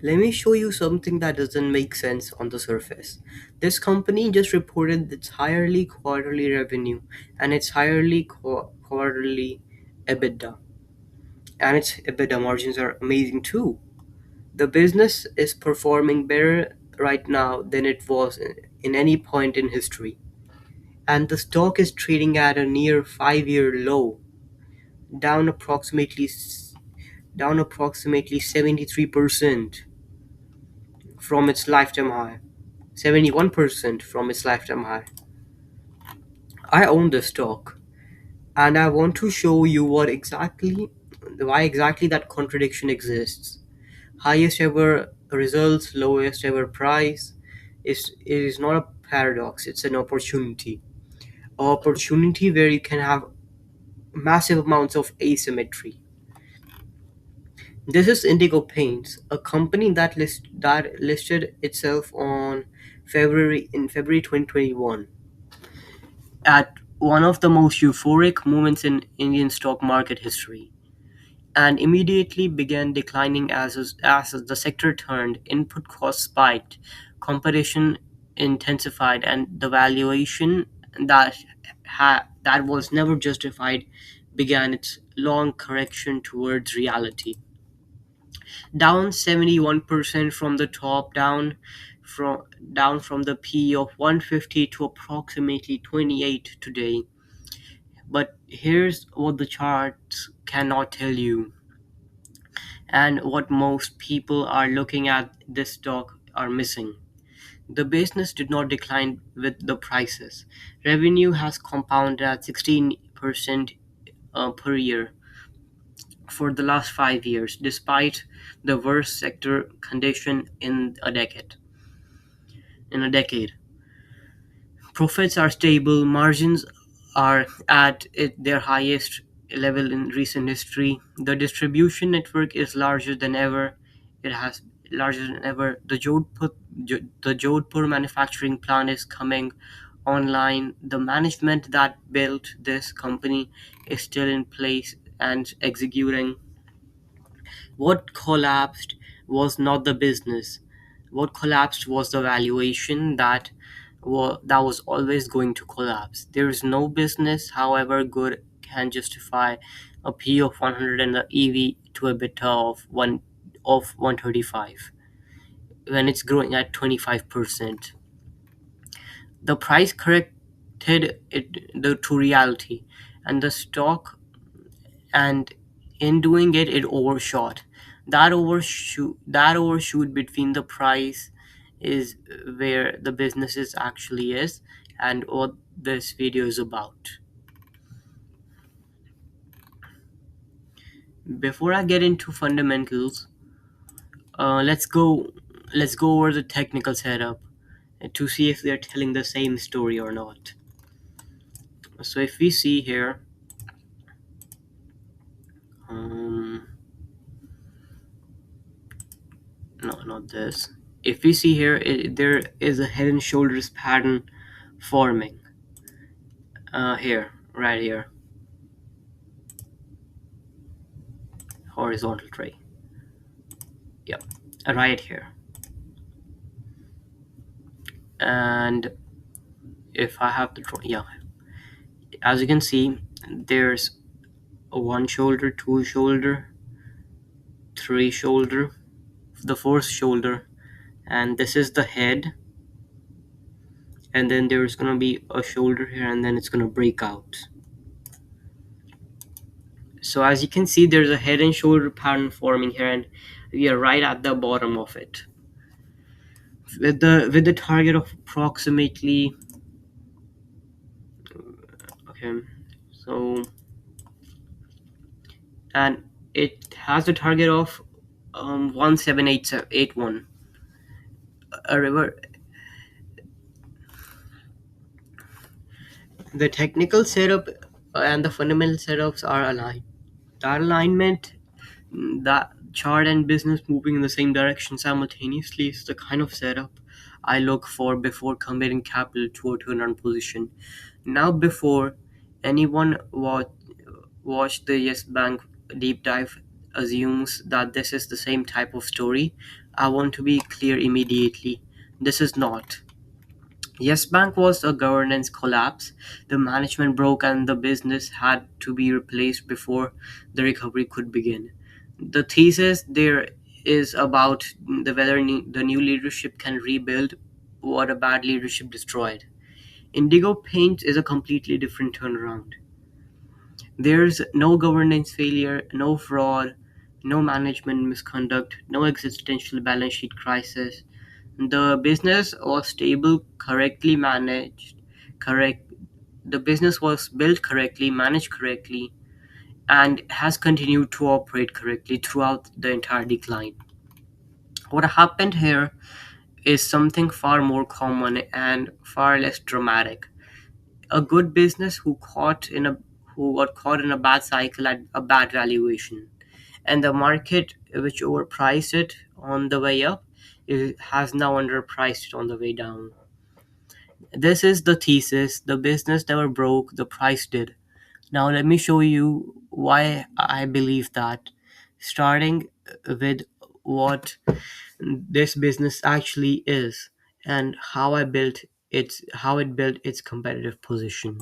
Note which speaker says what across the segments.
Speaker 1: Let me show you something that doesn't make sense on the surface. This company just reported its higherly quarterly revenue and its higherly quarterly EBITDA. And its EBITDA margins are amazing too. The business is performing better right now than it was in any point in history. And the stock is trading at a near 5-year low, down approximately down approximately 73% from its lifetime high. 71% from its lifetime high. I own this stock and I want to show you why exactly that contradiction exists. Highest ever results, lowest ever price. It is not a paradox, it's an opportunity. Opportunity where you can have massive amounts of asymmetry. This is Indigo Paints, a company that listed itself on February 2021 at one of the most euphoric moments in Indian stock market history, and immediately began declining as the sector turned, input costs spiked, competition intensified, and the valuation that that was never justified began its long correction towards reality. Down 71% from the top, from down from the P of 150 to approximately 28 today. But here's what the charts cannot tell you, and what most people are looking at this stock are missing. The business did not decline with the prices. Revenue has compounded at 16% per year for the last 5 years, despite the worst sector condition In a decade, profits are stable, margins are at their highest level in recent history. The distribution network is larger than ever. It has larger than ever. The Jodhpur manufacturing plant is coming online. The management that built this company is still in place and executing. What collapsed was not the business. What collapsed was the valuation that was always going to collapse. There is no business, however good, can justify a P of 100 and the EV to EBITDA of 135 when it's growing at 25%. The price corrected to reality, and the stock and in doing it, it overshot. That overshoot between the price is where the businesses actually is, and what this video is about. Before I get into fundamentals, let's go over the technical setup to see if they're telling the same story or not. So if we see here, um, no, not this. If we see here, there is a head and shoulders pattern forming here, right here, horizontal tray. Yep, right here. And if I have the yeah, as you can see, there's a one shoulder, two shoulder, three shoulder, the fourth shoulder, and this is the head. And then there's gonna be a shoulder here, and then it's gonna break out. So as you can see, there's a head and shoulder pattern forming here, and we are right at the bottom of it, with the target of approximately, okay, so, and it has a target of 17881. A river. The technical setup and the fundamental setups are aligned. That alignment, that chart and business moving in the same direction simultaneously, is the kind of setup I look for before committing capital to a turnaround position. Now, before anyone watched the Yes Bank deep dive, assumes that this is the same type of story, I want to be clear immediately. This is not. Yes Bank was a governance collapse. The management broke and the business had to be replaced before the recovery could begin. The thesis there is about the new leadership can rebuild what a bad leadership destroyed. Indigo Paints is a completely different turnaround. There's no governance failure, no fraud, no management misconduct, no existential balance sheet crisis. The business was stable, correctly managed, correct. The business was built correctly, managed correctly, and has continued to operate correctly throughout the entire decline. What happened here is something far more common and far less dramatic. A good business who got caught in a bad cycle at a bad valuation, and the market which overpriced it on the way up has now underpriced it on the way down. This is the thesis. The business never broke, the price did. Now let me show you why I believe that, starting with what this business actually is and how it built its competitive position.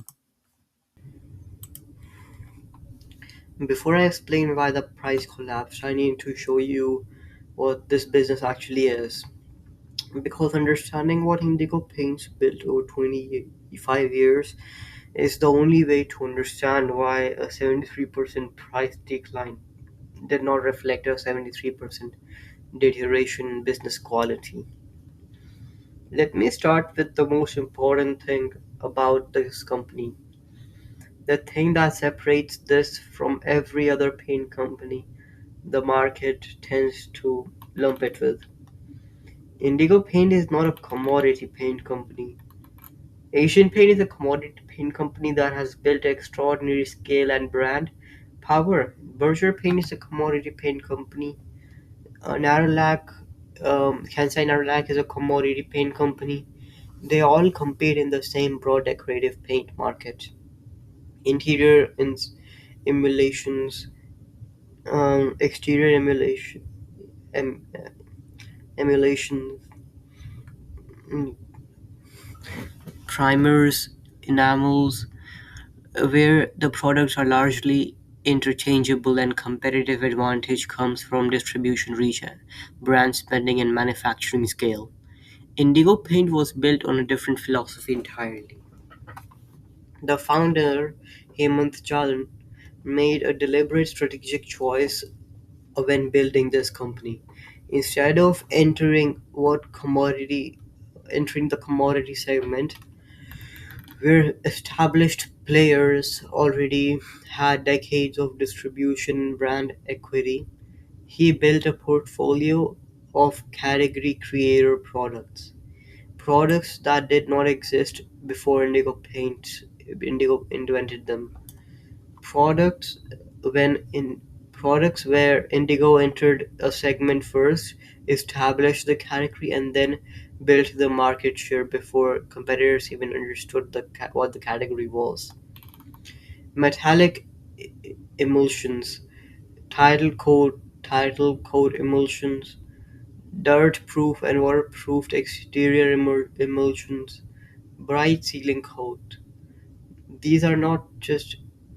Speaker 1: Before I explain why the price collapsed, I need to show you what this business actually is. Because understanding what Indigo Paints built over 25 years is the only way to understand why a 73% price decline did not reflect a 73% deterioration in business quality. Let me start with the most important thing about this company. The thing that separates this from every other paint company the market tends to lump it with. Indigo Paint is not a commodity paint company. Asian Paint is a commodity paint company that has built extraordinary scale and brand power. Berger Paint is a commodity paint company. Narolac, Kansai Narolac is a commodity paint company. They all compete in the same broad decorative paint market. Interior emulations, exterior em, emulations, mm, primers, enamels, where the products are largely interchangeable and competitive advantage comes from distribution reach, brand spending, and manufacturing scale. Indigo Paint was built on a different philosophy entirely. The founder, Hemant Jalan, made a deliberate strategic choice when building this company. Instead of entering the commodity segment, where established players already had decades of distribution and brand equity, he built a portfolio of category creator products. Products that did not exist before Indigo invented them. Products when in Products where Indigo entered a segment first, established the category, and then built the market share before competitors even understood what the category was. Metallic emulsions, title coat emulsions, dirt-proof and water-proofed exterior emulsions, bright sealing coat. These are not just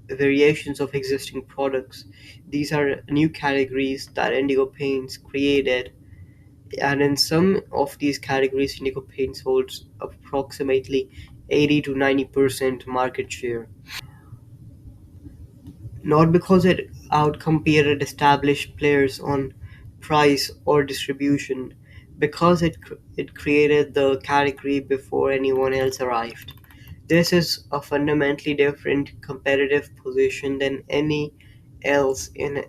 Speaker 1: variations of existing products. These are new categories that Indigo Paints created, and in some of these categories, Indigo Paints holds approximately 80 to 90% market share. Not because it outcompeted established players on price or distribution, because it created the category before anyone else arrived. This is a fundamentally different competitive position than any else in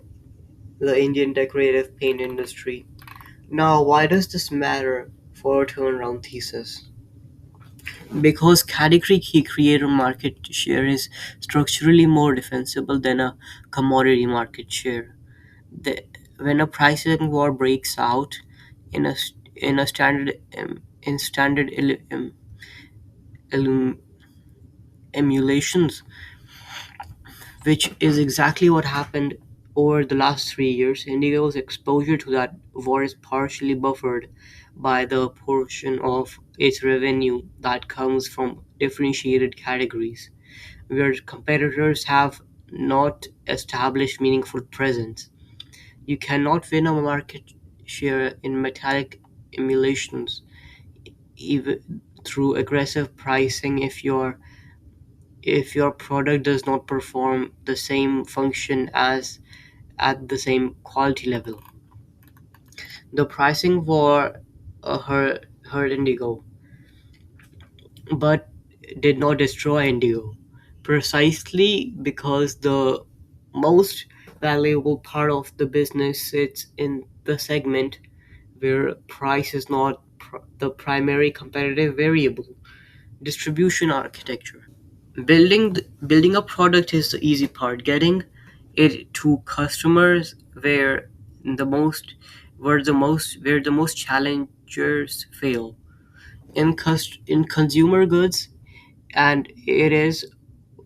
Speaker 1: the Indian decorative paint industry. Now, why does this matter for a turnaround thesis? Because category key creator market share is structurally more defensible than a commodity market share. The, when a pricing war breaks out in in a standard in standard ele- emulations, which is exactly what happened over the last 3 years, Indigo's exposure to that war is partially buffered by the portion of its revenue that comes from differentiated categories, where competitors have not established meaningful presence. You cannot win a market share in metallic emulations even through aggressive pricing if your product does not perform the same function as at the same quality level. The pricing war hurt Indigo, but did not destroy Indigo, precisely because the most valuable part of the business sits in the segment where price is not the primary competitive variable. Distribution architecture. Building a product is the easy part. Getting it to customers where the most challengers fail. In consumer goods, and it is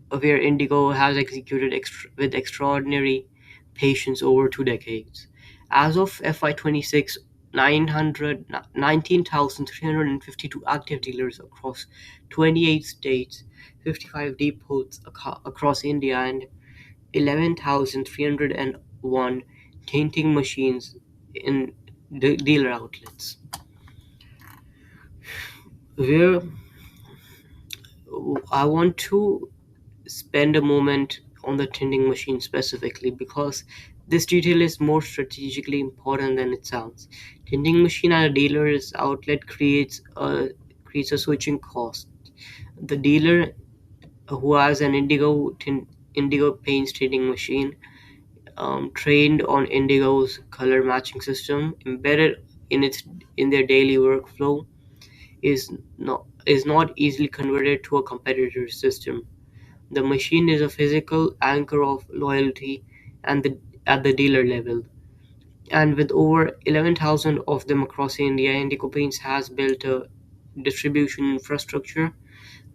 Speaker 1: where Indigo has executed with extraordinary patience over 2 decades. As of FY26, 19,352 active dealers across 28 states, 55 depots across India, and 11,301 tinting machines in dealer outlets. Where I want to spend a moment on the tinting machine specifically because this detail is more strategically important than it sounds. Tinting machine at a dealer's outlet creates a switching cost. The dealer who has an Indigo Paints tinting machine, trained on Indigo's color matching system, embedded in their daily workflow, is not easily converted to a competitor's system. The machine is a physical anchor of loyalty and at the dealer level. And with over 11,000 of them across India, Indigo Paints has built a distribution infrastructure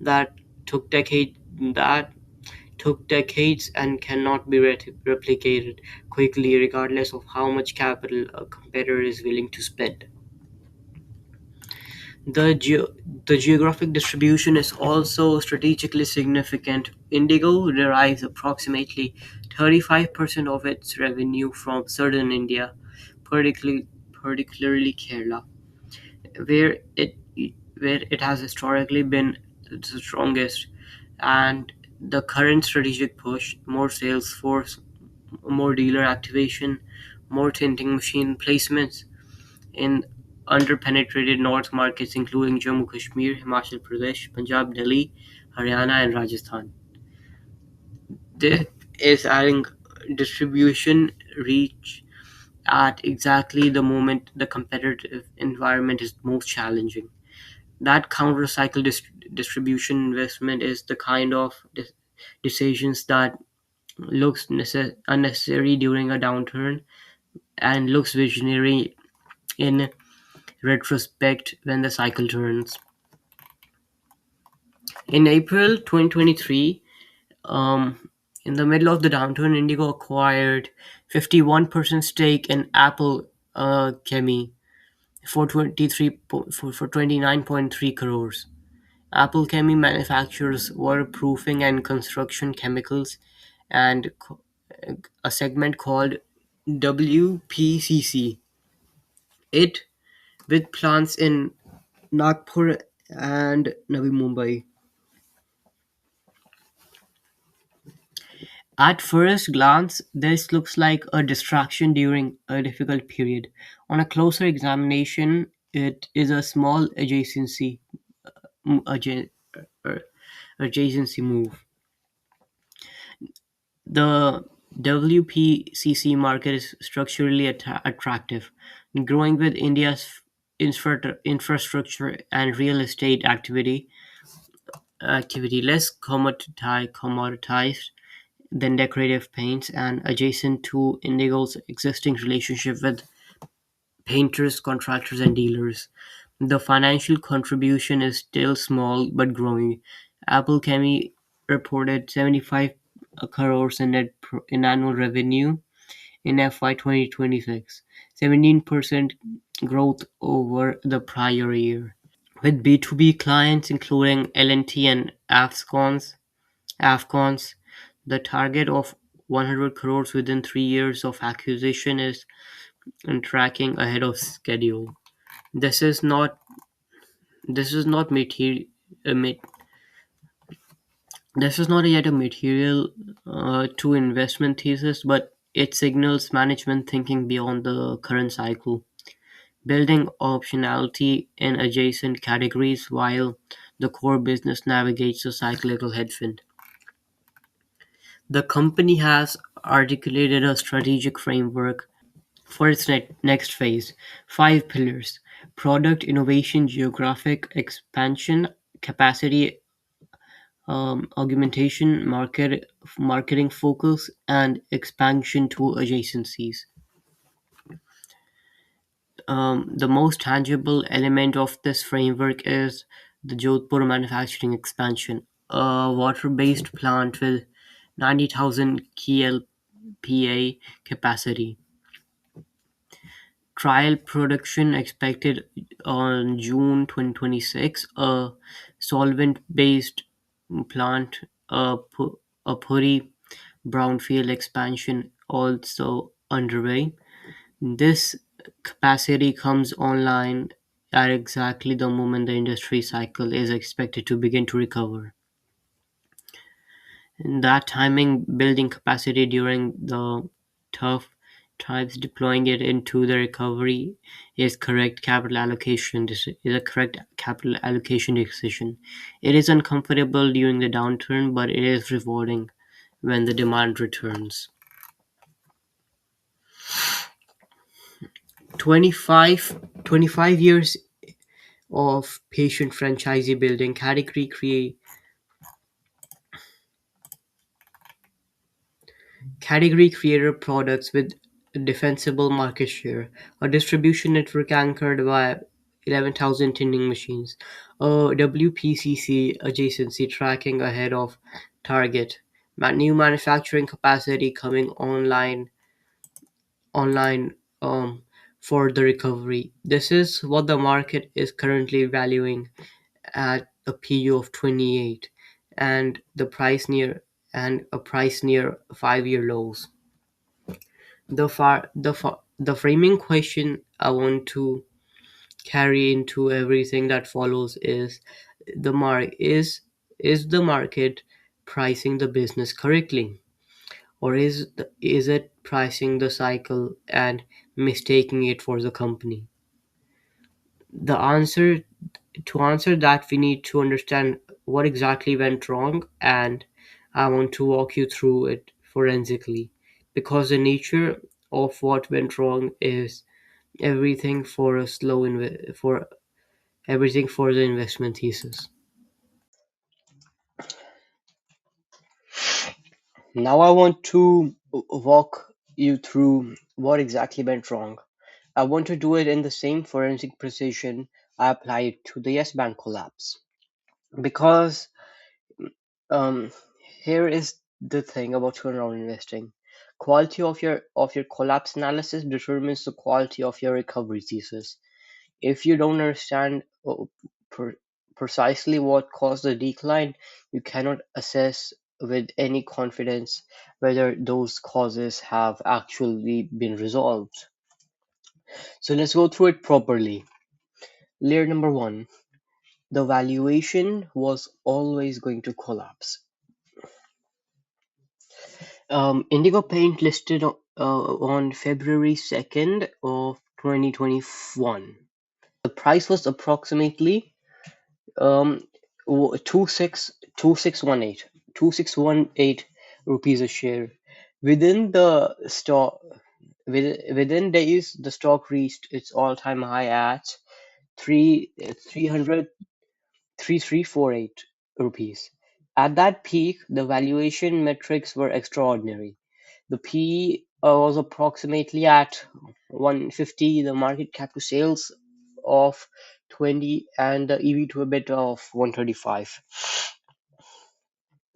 Speaker 1: that took decade that took decades and cannot be replicated quickly, regardless of how much capital a competitor is willing to spend. The the geographic distribution is also strategically significant. Indigo derives approximately 35% of its revenue from southern India, particularly Kerala, where it where it has historically been the strongest, and the current strategic push, more sales force, more dealer activation, more tinting machine placements in under-penetrated north markets including Jammu Kashmir, Himachal Pradesh, Punjab, Delhi, Haryana, and Rajasthan. This is adding distribution reach at exactly the moment the competitive environment is most challenging. That counter-cycle distribution investment is the kind of decisions that looks unnecessary during a downturn and looks visionary in retrospect when the cycle turns. In April 2023, in the middle of the downturn, Indigo acquired 51% stake in Apple Chemi for 29.3 crores. Apple Chemi manufactures waterproofing and construction chemicals and a segment called WPCC. It with plants in Nagpur and Navi Mumbai. At first glance, this looks like a distraction during a difficult period. On a closer examination, it is a small m- adja- er, adjacency move. The WPCC market is structurally attractive, growing with India's infrastructure and real estate activity less commoditized than decorative paints, and adjacent to Indigo's existing relationship with painters, contractors, and dealers. The financial contribution is still small but growing. Apple Chemi reported 75 crores in annual revenue in FY 2026, 17% growth over the prior year. With B2B clients including L&T and Afcons, the target of 100 crores within 3 years of acquisition is tracking ahead of schedule. This is not this is not material. This is not yet a material to investment thesis, but it signals management thinking beyond the current cycle, building optionality in adjacent categories while the core business navigates the cyclical headwind. The company has articulated a strategic framework for its next phase: five pillars: product innovation, geographic expansion, capacity augmentation, marketing focus, and expansion to adjacencies. The most tangible element of this framework is the Jodhpur manufacturing expansion, a water-based plant with 90,000 KLPA capacity. Trial production expected on June 2026. A solvent-based plant, a Puri brownfield expansion also underway. This capacity comes online at exactly the moment the industry cycle is expected to begin to recover. In that timing, building capacity during the tough times, deploying it into the recovery is a correct capital allocation decision. It is uncomfortable during the downturn, but it is rewarding when the demand returns. 25 years of patient franchisee building, category creator products with defensible market share, a distribution network anchored by 11,000 tinning machines, a WPCC adjacency tracking ahead of target, new manufacturing capacity coming online for the recovery. This is what the market is currently valuing at a PU of 28 and a price near 5-year lows. The framing question I want to carry into everything that follows is is the market pricing the business correctly, or is it pricing the cycle and mistaking it for the company? The answer To answer that, we need to understand what exactly went wrong, and I want to walk you through it forensically, because the nature of what went wrong is everything for a for everything for the investment thesis. Now I want to walk you through what exactly went wrong. I want to do it in the same forensic precision I applied to the Yes Bank collapse. Because um, here is the thing about turnaround investing. Quality of your collapse analysis determines the quality of your recovery thesis. If you don't understand per- precisely what caused the decline, you cannot assess with any confidence whether those causes have actually been resolved. So let's go through it properly. Layer number one: the valuation was always going to collapse. Indigo Paint listed on February 2nd of 2021. The price was approximately um 2618 rupees a share. Within the stock within days, the stock reached its all-time high at 3348 rupees. At that peak, the valuation metrics were extraordinary. The PE was approximately at 150, the market cap to sales of 20, and the EV to EBITDA of 135,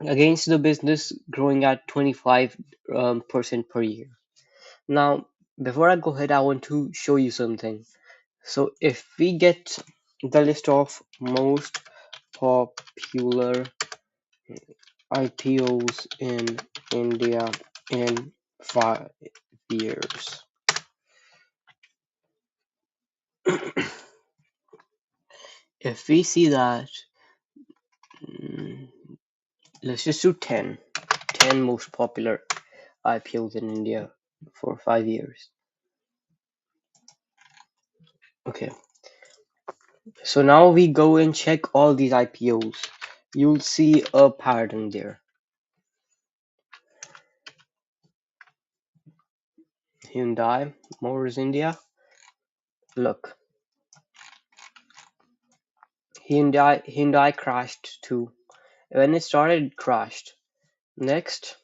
Speaker 1: against the business growing at 25% per year. Now, before I go ahead, I want to show you something. So if we get the list of most popular IPOs in India in 5 years, if we see that, let's just do 10 most popular IPOs in India for 5 years. Okay, so now we go and check all these IPOs. You'll see a pattern there. Hyundai, Motors India. Look, Hyundai crashed too. When it started, it crashed. Next,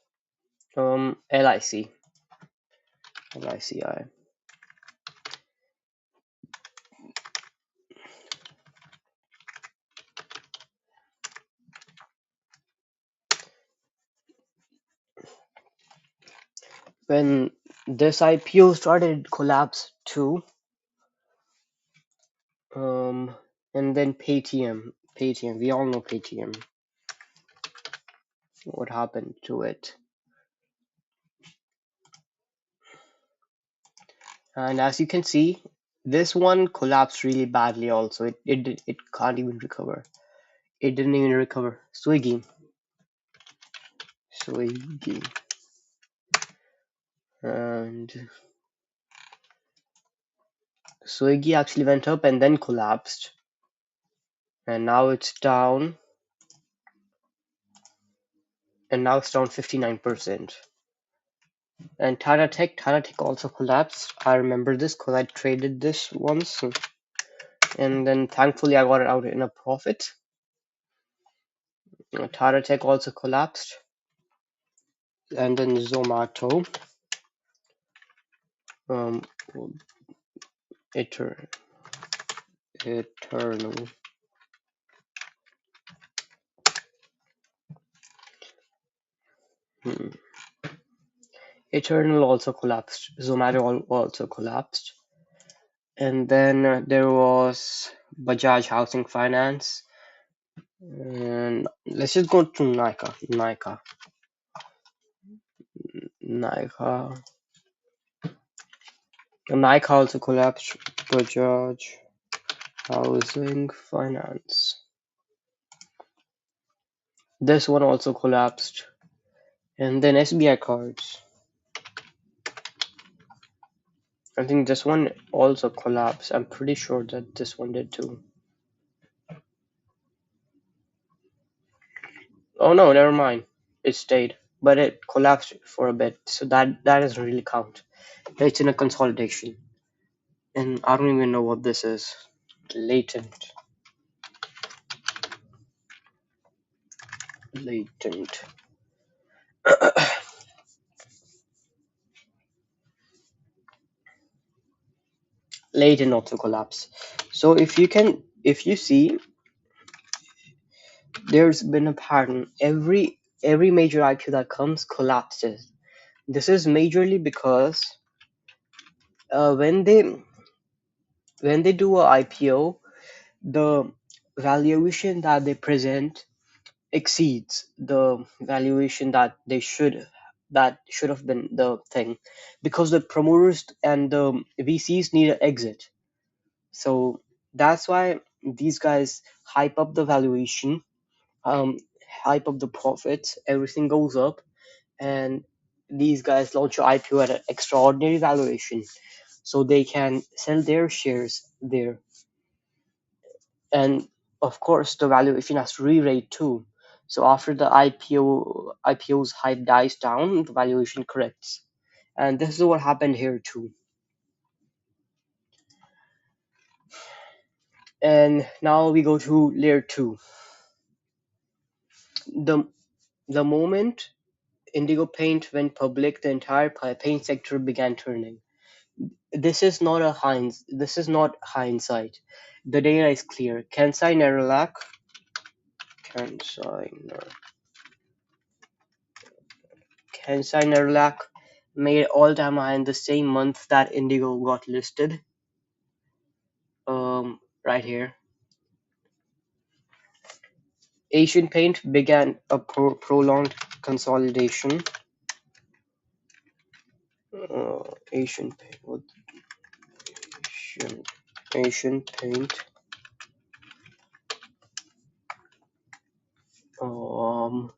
Speaker 1: LIC, LICI. When this IPO started, it collapsed too. And then Paytm. We all know Paytm. What happened to it? And as you can see, this one collapsed really badly also. It can't even recover. It didn't even recover. Swiggy. And Swiggy actually went up and then collapsed. And now it's down. And now it's down 59%. And Tata Tech also collapsed. I remember this because I traded this once. And then thankfully I got it out in a profit. Tata Tech also collapsed. And then Zomato. Eternal. Eternal also collapsed. Zomato also collapsed. And then there was Bajaj Housing Finance. And let's just go to Nika. Nika also collapsed. Bajaj Housing Finance. This one also collapsed. And then SBI Cards. I think this one also collapsed. I'm pretty sure that this one did too. Oh no, never mind. It stayed, but it collapsed for a bit, so that doesn't really count. It's in a consolidation, and I don't even know what this is. Latent. Latent also collapse. So if you see, there's been a pattern. Every major IPO that comes collapses. This is majorly because when they do a IPO, the valuation that they present exceeds the valuation that should have been the thing, because the promoters and the VCs need an exit. So that's why these guys hype up the valuation, hype up the profits, everything goes up, and these guys launch an IPO at an extraordinary valuation so they can sell their shares there. And of course the valuation has to re-rate too. So after the IPO's hype dies down, the valuation corrects. And this is what happened here too. And now we go to layer 2. The moment Indigo Paint went public, the entire paint sector began turning. This is not hindsight. The data is clear. Kansai Nerolac made all-time high in the same month that Indigo got listed. Right here. Asian Paint began a prolonged consolidation. Asian Paint. What? Asian Paint. Um,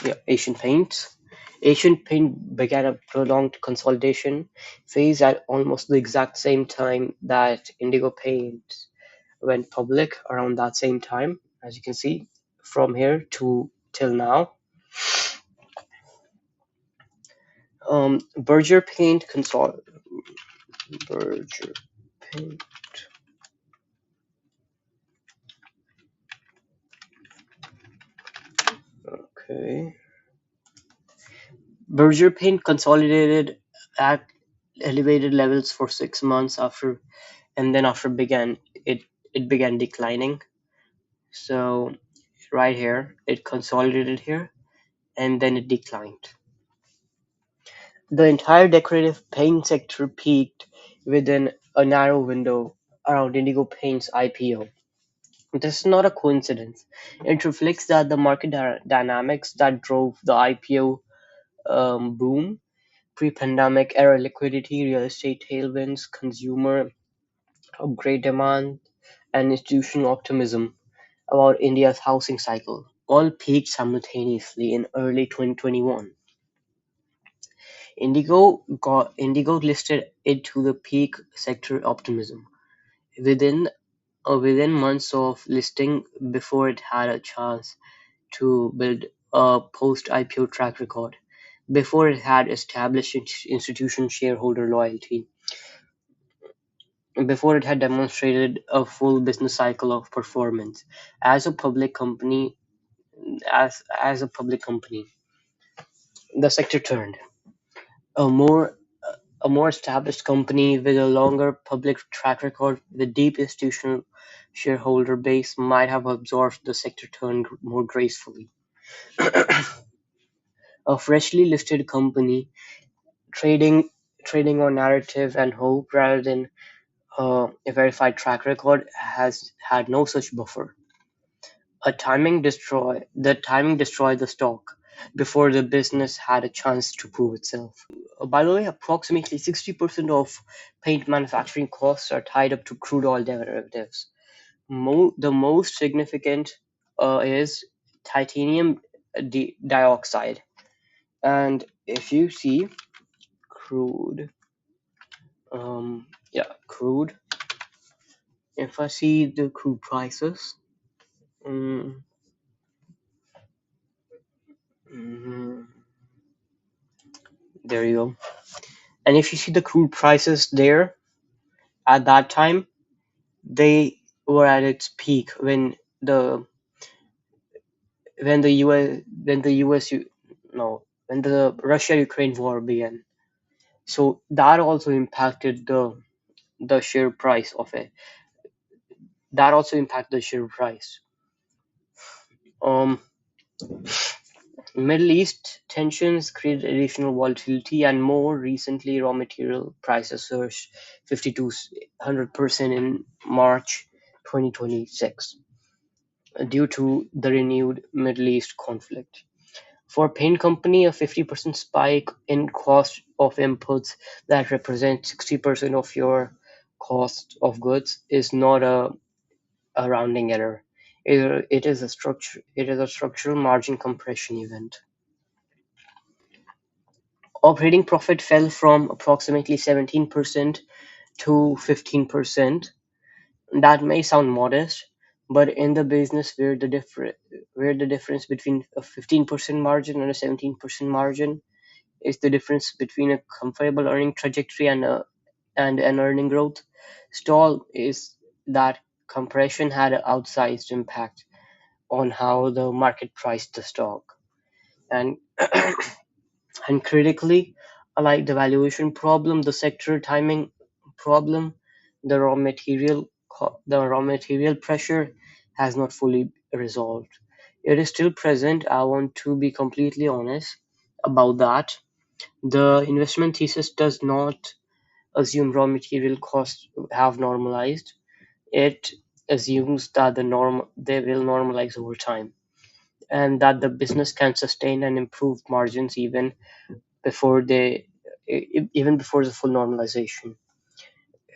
Speaker 1: yeah, Asian Paints. Asian Paint began a prolonged consolidation phase at almost the exact same time that Indigo Paints went public, around that same time, as you can see from here to till now. Berger Paint Berger Paint. Okay. Berger Paint consolidated at elevated levels for 6 months after, and then after it began declining. So right here, it consolidated here, and then it declined. The entire decorative paint sector peaked within a narrow window around Indigo Paint's IPO. This is not a coincidence. It reflects that the market dynamics that drove the IPO boom, pre-pandemic era liquidity, real estate tailwinds, consumer upgrade demand, and institutional optimism about India's housing cycle, all peaked simultaneously in early 2021. Indigo listed into the peak sector optimism within within months of listing, before it had a chance to build a post-IPO track record, before it had established institution shareholder loyalty, before it had demonstrated a full business cycle of performance. As a public company, as a public company, the sector turned. A more a more established company with a longer public track record, with deep institutional shareholder base, might have absorbed the sector turn more gracefully. A freshly listed company trading trading on narrative and hope rather than a verified track record has had no such buffer. The timing destroyed the stock before the business had a chance to prove itself. By the way, approximately 60% of paint manufacturing costs are tied up to crude oil derivatives. The most significant is titanium dioxide. And if you see crude, crude. If I see the crude prices, um, mhm, there you go. And if you see the crude prices there at that time, they were at its peak the when the US when the US no when the Russia Ukraine war began. So that also impacted the share price of it. That also impacted the share price. Um, Middle East tensions created additional volatility, and more recently, raw material prices surged 50 to 100% in March 2026 due to the renewed Middle East conflict. For a paint company, a 50% spike in cost of inputs that represent 60% of your cost of goods is not a rounding error. It is a structural margin compression event. Operating profit fell from approximately 17% to 15%. That may sound modest, but in the business where the difference between a 15% margin and a 17% margin is the difference between a comfortable earning trajectory and an earning growth stall, is that compression had an outsized impact on how the market priced the stock. And and critically, like the valuation problem, the sector timing problem, the raw material pressure has not fully resolved. It is still present. I want to be completely honest about that. The investment thesis does not assume raw material costs have normalized. It assumes that they will normalize over time, and that the business can sustain and improve margins before they even before the full normalization,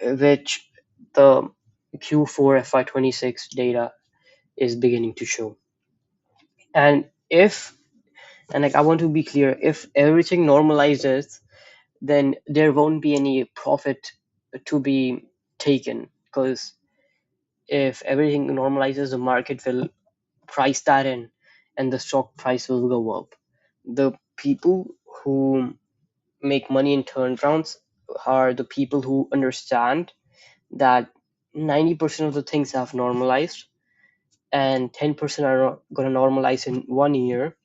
Speaker 1: which the Q4 FY26 data is beginning to show. And if and like I want to be clear, if everything normalizes, then there won't be any profit to be taken, because if everything normalizes, the market will price that in and the stock price will go up. The people who make money in turnarounds are the people who understand that 90% of the things have normalized and 10% are going to normalize in 1 year,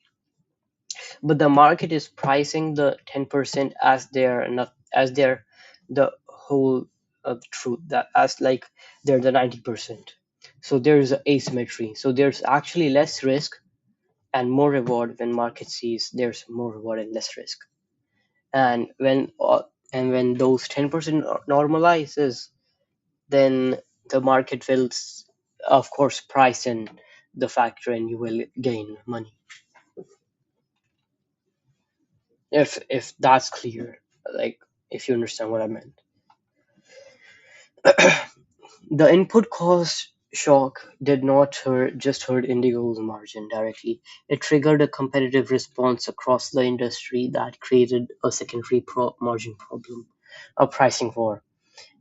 Speaker 1: but the market is pricing the 10% as their the whole truth, that as like they're the 90%. So there's asymmetry, so there's actually less risk and more reward when market sees there's more reward and less risk. And when those 10% normalizes, then the market will of course price in the factor and you will gain money, if that's clear, like if you understand what I meant. The input cost shock did not just hurt Indigo's margin directly. It triggered a competitive response across the industry that created a secondary margin problem, a pricing war.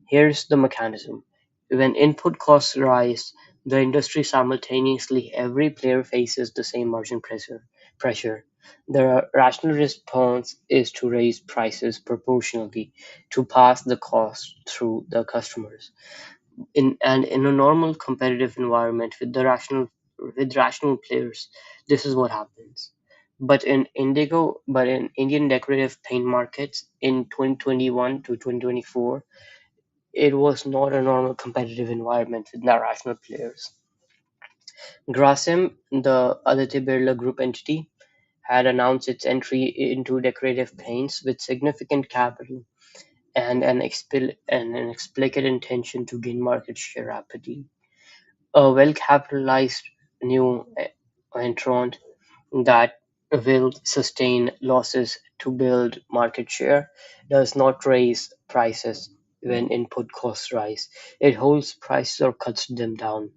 Speaker 1: Here's the mechanism. When input costs rise, the industry simultaneously, every player faces the same margin pressure. The rational response is to raise prices proportionally to pass the cost through the customers. In a normal competitive environment with rational players, this is what happens. But in Indian decorative paint markets in 2021 to 2024, it was not a normal competitive environment with rational players. Grasim, the Aditya Birla Group entity, had announced its entry into decorative paints with significant capital and an explicit intention to gain market share rapidly. A well-capitalized new entrant that will sustain losses to build market share does not raise prices when input costs rise. It holds prices or cuts them down,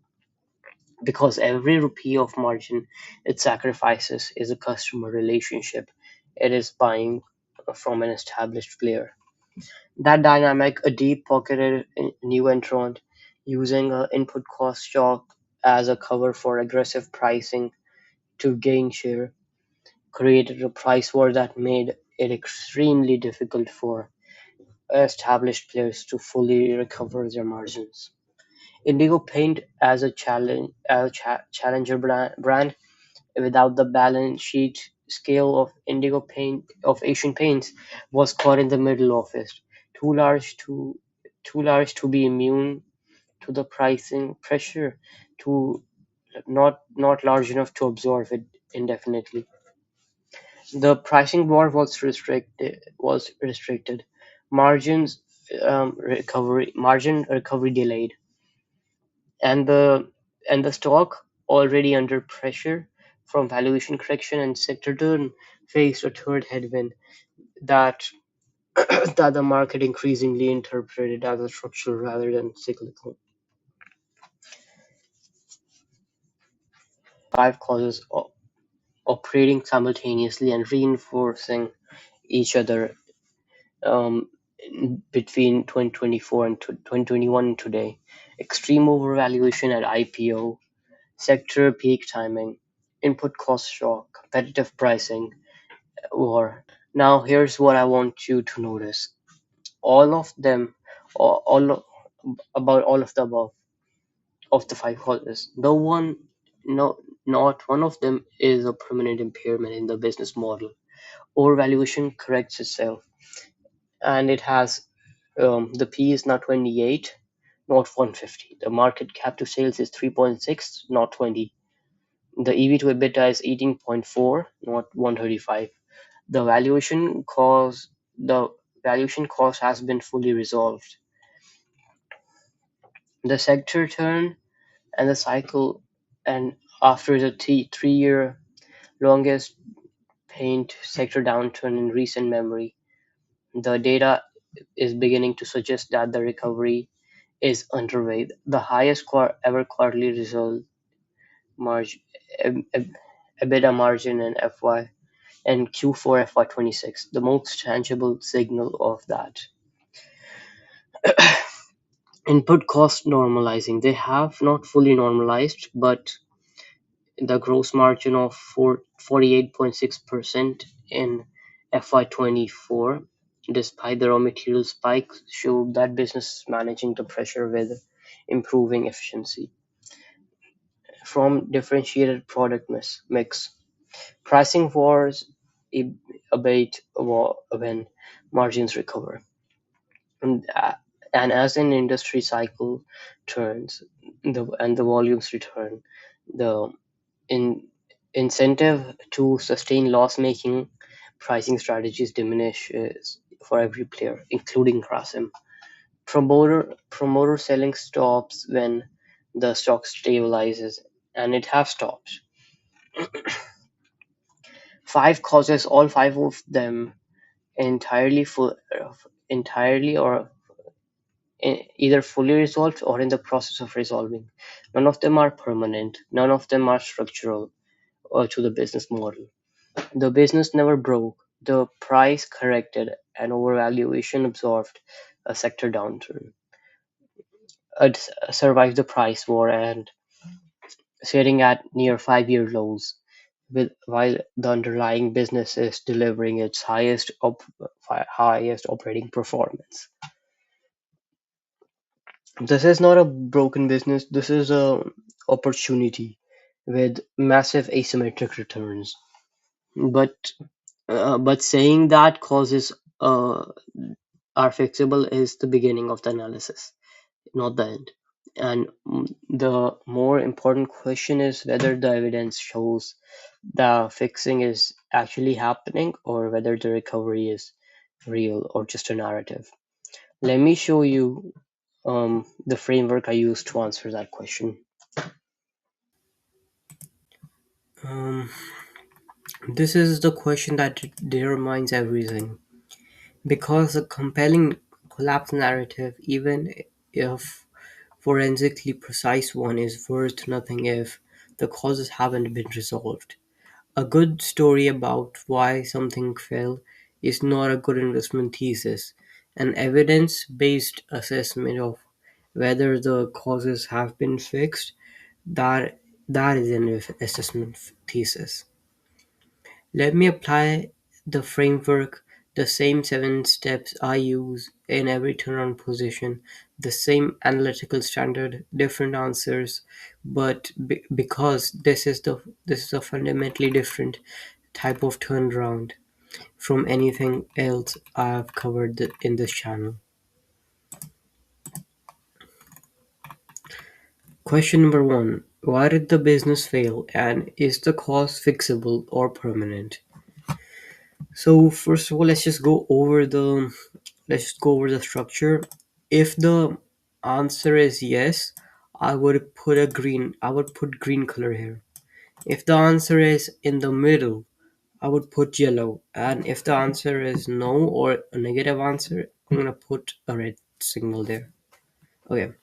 Speaker 1: because every rupee of margin it sacrifices is a customer relationship it is buying from an established player. That dynamic, a deep-pocketed new entrant using an input cost shock as a cover for aggressive pricing to gain share, created a price war that made it extremely difficult for established players to fully recover their margins. Indigo Paint, as a challenger brand without the balance sheet scale of Indigo Paint of Asian Paints, was caught in the middle of it, too large to too large to be immune to the pricing pressure, too not large enough to absorb it indefinitely. The pricing war was restricted. Margins margin recovery delayed, and the stock, already under pressure from valuation correction and sector turn, faced a third headwind that that the market increasingly interpreted as a structural rather than cyclical. Five causes operating simultaneously and reinforcing each other um, between 2024 and 2021 and today. Extreme overvaluation at IPO, sector peak timing, input cost shock, competitive pricing, war. Now, here's what I want you to notice. All of them, about all of the above, of the five causes, no, not one of them is a permanent impairment in the business model. Overvaluation corrects itself, and it has the P is now 28, not 150. The market cap to sales is 3.6, not 20. The EV to EBITDA is 18.4, not 135. The valuation cost has been fully resolved. The sector turn and the cycle, and after the 3 year longest paint sector downturn in recent memory, the data is beginning to suggest that the recovery is underway. The highest ever quarterly result margin, EBITDA margin in FY and Q4 FY26, the most tangible signal of that. Input cost normalizing. They have not fully normalized, but the gross margin of 48.6% in FY24, despite the raw material spikes, show that business is managing the pressure with improving efficiency. From differentiated product mix, pricing wars abate when margins recover. And, uh, and as an industry cycle turns and the volumes return, the in incentive to sustain loss-making pricing strategies diminishes for every player, including Grasim. Promoter selling stops when the stock stabilizes, and it has stopped. Five causes, all five of them entirely full, entirely or either fully resolved or in the process of resolving. None of them are permanent. None of them are structural to the business model. The business never broke, the price corrected, and overvaluation absorbed a sector downturn. It survived the price war and sitting at near 5 year lows, while the underlying business is delivering its highest operating performance. This is not a broken business. This is a opportunity with massive asymmetric returns. But but saying that causes are fixable is the beginning of the analysis, not the end. And the more important question is whether the evidence shows the fixing is actually happening or whether the recovery is real or just a narrative. Let me show you the framework I use to answer that question. Um, this is the question that determines everything. Because a compelling collapse narrative, even if forensically precise one, is worth nothing if the causes haven't been resolved. A good story about why something fell is not a good investment thesis. An evidence based assessment of whether the causes have been fixed, that that is an assessment thesis. Let me apply the framework, the same 7 steps I use in every turnaround position, the same analytical standard, different answers, but because this is a fundamentally different type of turnaround from anything else I've covered in this channel. Question number one: why did the business fail, and is the cause fixable or permanent? So first of all, let's just go over the structure. If the answer is yes, I would put green color here. If the answer is in the middle, I would put yellow. And if the answer is no or a negative answer, I'm gonna put a red signal there. Okay,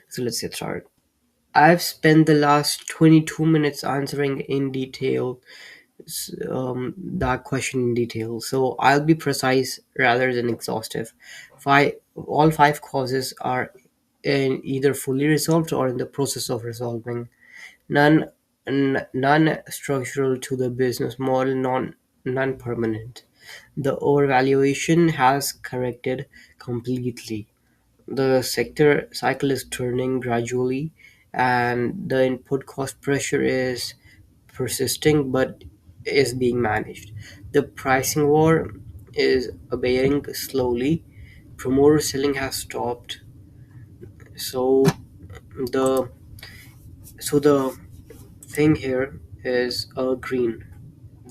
Speaker 1: so let's get started. I've spent the last 22 minutes answering in detail that question in detail, so I'll be precise rather than exhaustive. All five causes are either fully resolved or in the process of resolving. None, none structural to the business model, none permanent. The overvaluation has corrected completely. The sector cycle is turning gradually, and the input cost pressure is persisting but is being managed. The pricing war is abating slowly. Promoter selling has stopped. So the so the thing here is green.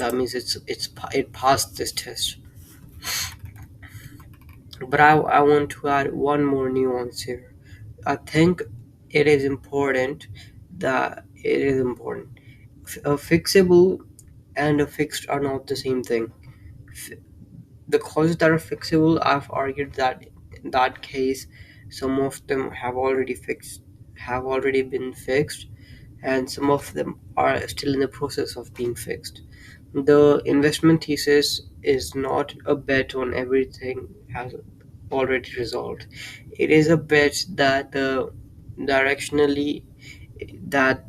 Speaker 1: That means it passed this test. But I want to add one more nuance here. I think it is important. A fixable and a fixed are not the same thing. F- The causes that are fixable, I've argued that in that case, some of them have already been fixed, and some of them are still in the process of being fixed. The investment thesis is not a bet on everything has already resolved. It is a bet that directionally that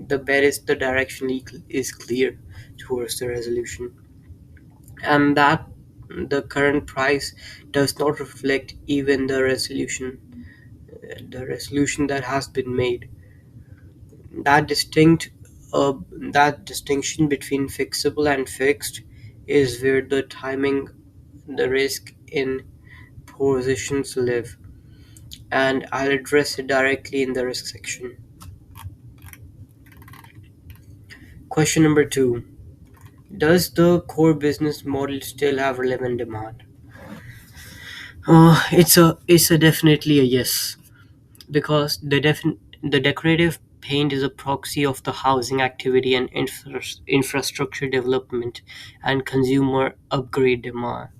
Speaker 1: the bet is the directionally is clear towards the resolution, and that the current price does not reflect even the resolution that has been made. That distinct that distinction between fixable and fixed is where the timing, the risk in positions live, and I'll address it directly in the risk section. Question number 2. Does the core business model still have relevant demand? It's a definitely a yes, because the decorative paint is a proxy of the housing activity and infrastructure development and consumer upgrade demand.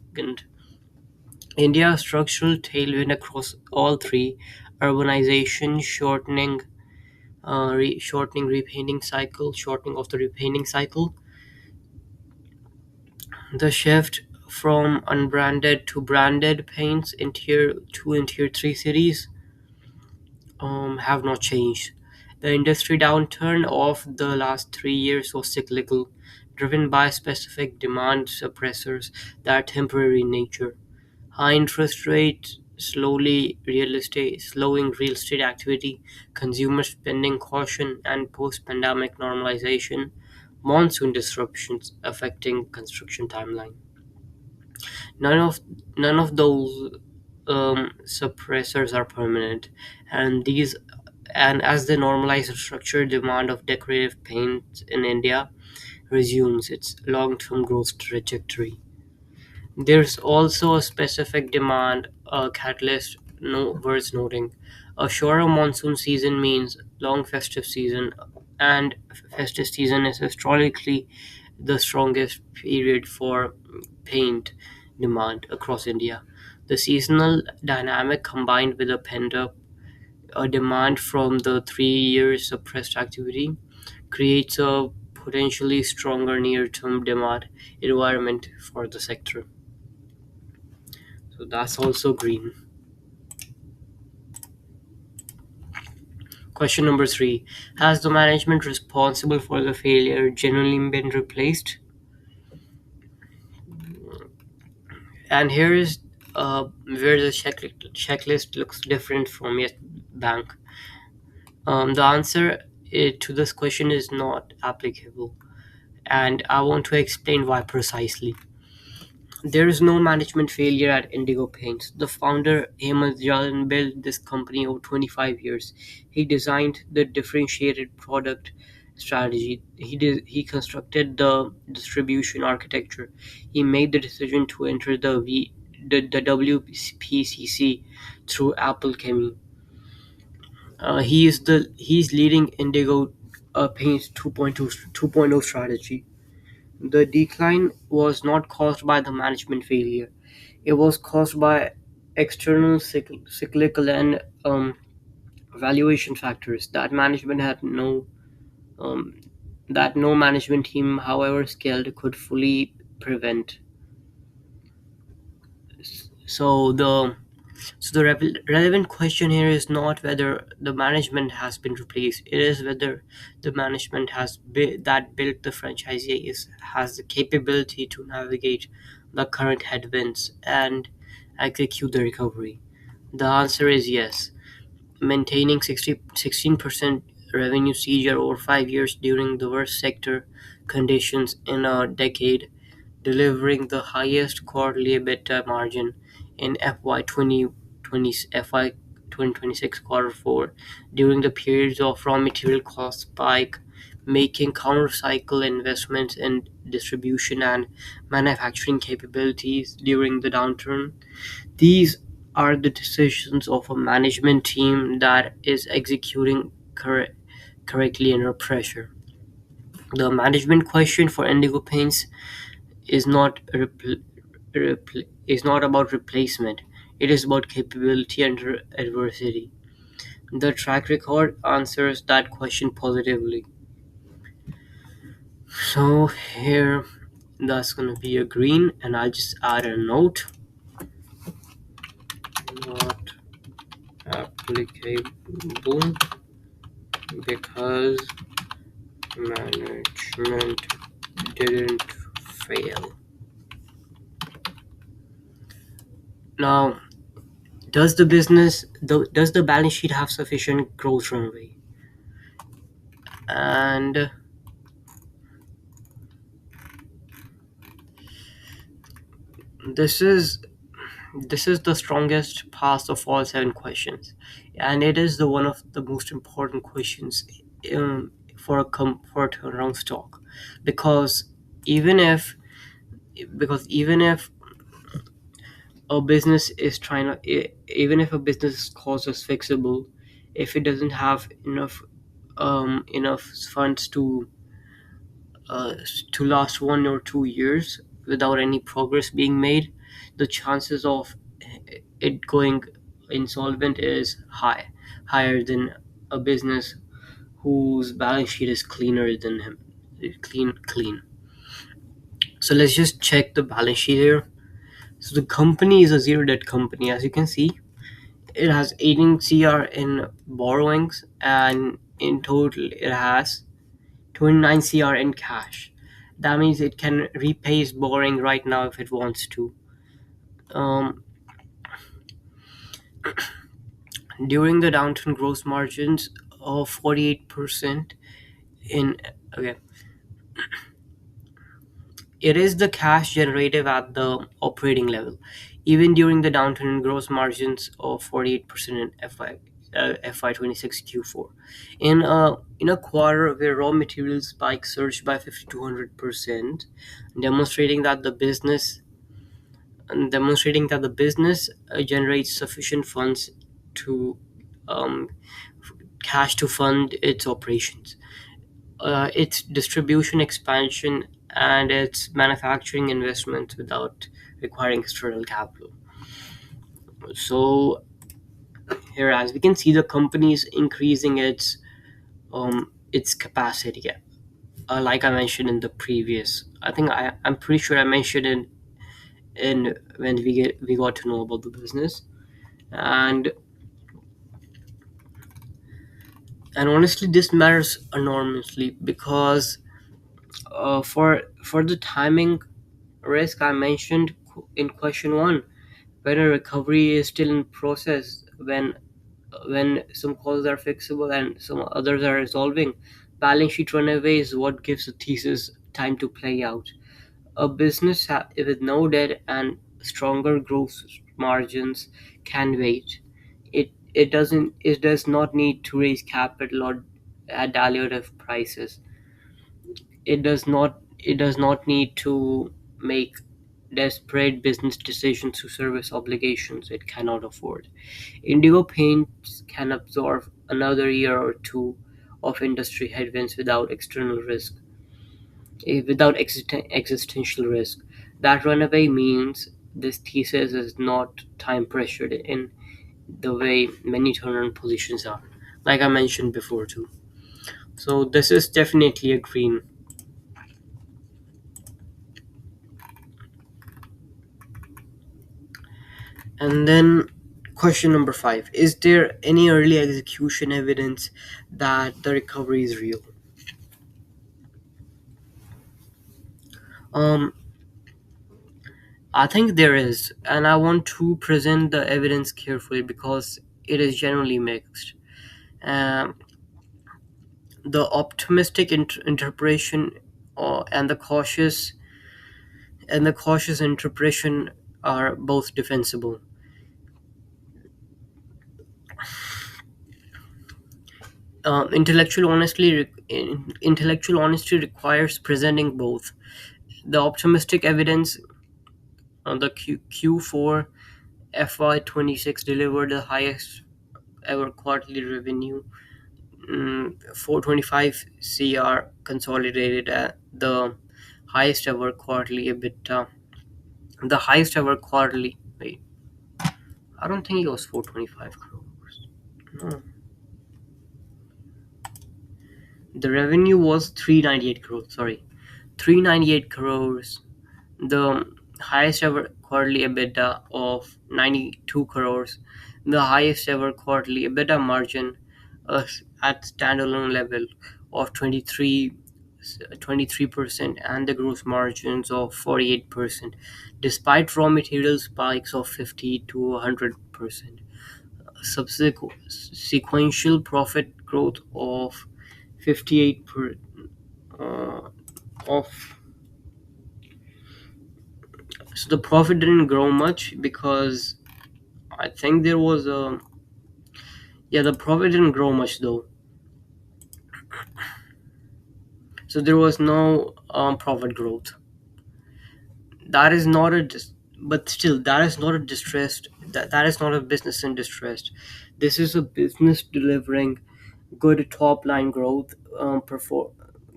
Speaker 1: India's structural tailwind across all three: urbanization, shortening of the repainting cycle, the shift from unbranded to branded paints in tier 2 and tier 3 cities have not changed. The industry downturn of the last 3 years was cyclical, driven by specific demand suppressors that are temporary in nature. High interest rates slowing real estate activity, consumer spending caution, and post-pandemic normalization, monsoon disruptions affecting construction timeline. None of none of those suppressors are permanent, and these and as the normalized structured demand of decorative paints in India resumes its long-term growth trajectory. There's also a specific demand catalyst worth noting. A shorter monsoon season means long festive season, and festive season is historically the strongest period for paint demand across India. The seasonal dynamic combined with a pent-up demand from the 3 years suppressed activity creates a potentially stronger near-term demand environment for the sector. So that's also green. Question number 3. Has the management responsible for the failure genuinely been replaced? And here is where the checklist looks different from Yes Bank. The answer to this question is not applicable, and I want to explain why precisely. There is no management failure at Indigo Paints. The founder, Hemant Jalan, built this company over 25 years. He designed the differentiated product strategy. He constructed the distribution architecture. He made the decision to enter the WPCC through Apple Chemie. He's leading Indigo Paints 2.0 strategy. The decline was not caused by the management failure. It was caused by external cyclical and valuation factors um, that no management team, however skilled, could fully prevent. So the relevant question here is not whether the management has been replaced. It is whether the management that built the franchise has the capability to navigate the current headwinds and execute the recovery. The answer is yes. Maintaining 16% revenue CAGR over 5 years during the worst sector conditions in a decade, delivering the highest quarterly EBITDA margin in FY 2026 quarter four during the periods of raw material cost spike making counter-cycle investments in distribution and manufacturing capabilities during the downturn. These are the decisions of a management team that is executing correctly under pressure. The management question for Indigo Paints is not is not about replacement. It is about capability under adversity. The track record answers that question positively. So here, that's gonna be a green, and I'll just add a note. Not applicable because management didn't fail. Now, does the balance sheet have sufficient growth runway? And this is this is the strongest pass of all seven questions, and it is the one of the most important questions for a turnaround stock, because even if even if a business is even if a business calls us fixable, if it doesn't have enough funds uh, to last 1 or 2 years without any progress being made, the chances of it going insolvent is higher than a business whose balance sheet is cleaner than him, clean. So let's just check the balance sheet here. So the company is a zero debt company, as you can see. It has 18 CR in borrowings, and in total it has 29 CR in cash. That means it can repay its borrowing right now if it wants to. Um, During the downturn, gross margins of 48% in okay. It is the cash generative at the operating level. Even during the downturn, gross margins of 48% in FY26 Q4. In a quarter where raw materials spike surged by 5,200%, demonstrating that the business generates sufficient funds to um, cash to fund its operations, its distribution expansion, and its manufacturing investments without requiring external capital. So here, as we can see, the company is increasing its capacity. Like I mentioned in the previous, I'm pretty sure I mentioned in when we got to know about the business, and honestly, this matters enormously because for the timing risk I mentioned in question one, when a recovery is still in process, when some calls are fixable and some others are resolving, balance sheet runaway is what gives the thesis time to play out. A business with no debt and stronger growth margins can wait. It does not need to raise capital or at dilutive prices. It does not need to make desperate business decisions to service obligations it cannot afford. Indigo Paints can absorb another year or two of industry headwinds without external risk, without existential risk. That runaway means this thesis is not time pressured in the way many turnaround positions are, like I mentioned before too. So this is definitely a green. And then question number 5: is there any early execution evidence that the recovery is real? Um, I think there is, and I want to present the evidence carefully because it is generally mixed. Um, the optimistic interpretation and the cautious interpretation are both defensible. Intellectual honesty requires presenting both the optimistic evidence. On the Q4 FY26 delivered the highest ever quarterly revenue, 425 CR consolidated at the highest ever quarterly EBITDA, the highest ever quarterly. Wait, I don't think it was 425 crores. No, the revenue was 398 crores. Sorry, 398 crores. The highest ever quarterly EBITDA of 92 crores, the highest ever quarterly EBITDA margin at standalone level of 23%, and the gross margins of 48%, despite raw material spikes of 50 to 100%. Subsequent sequential profit growth of 58 uh, of so the profit didn't grow much because I think there was a yeah, the profit didn't grow much though. So there was no profit growth. That is not a but still that is not a distressed, that is not a business in distress. This is a business delivering good top line growth, perform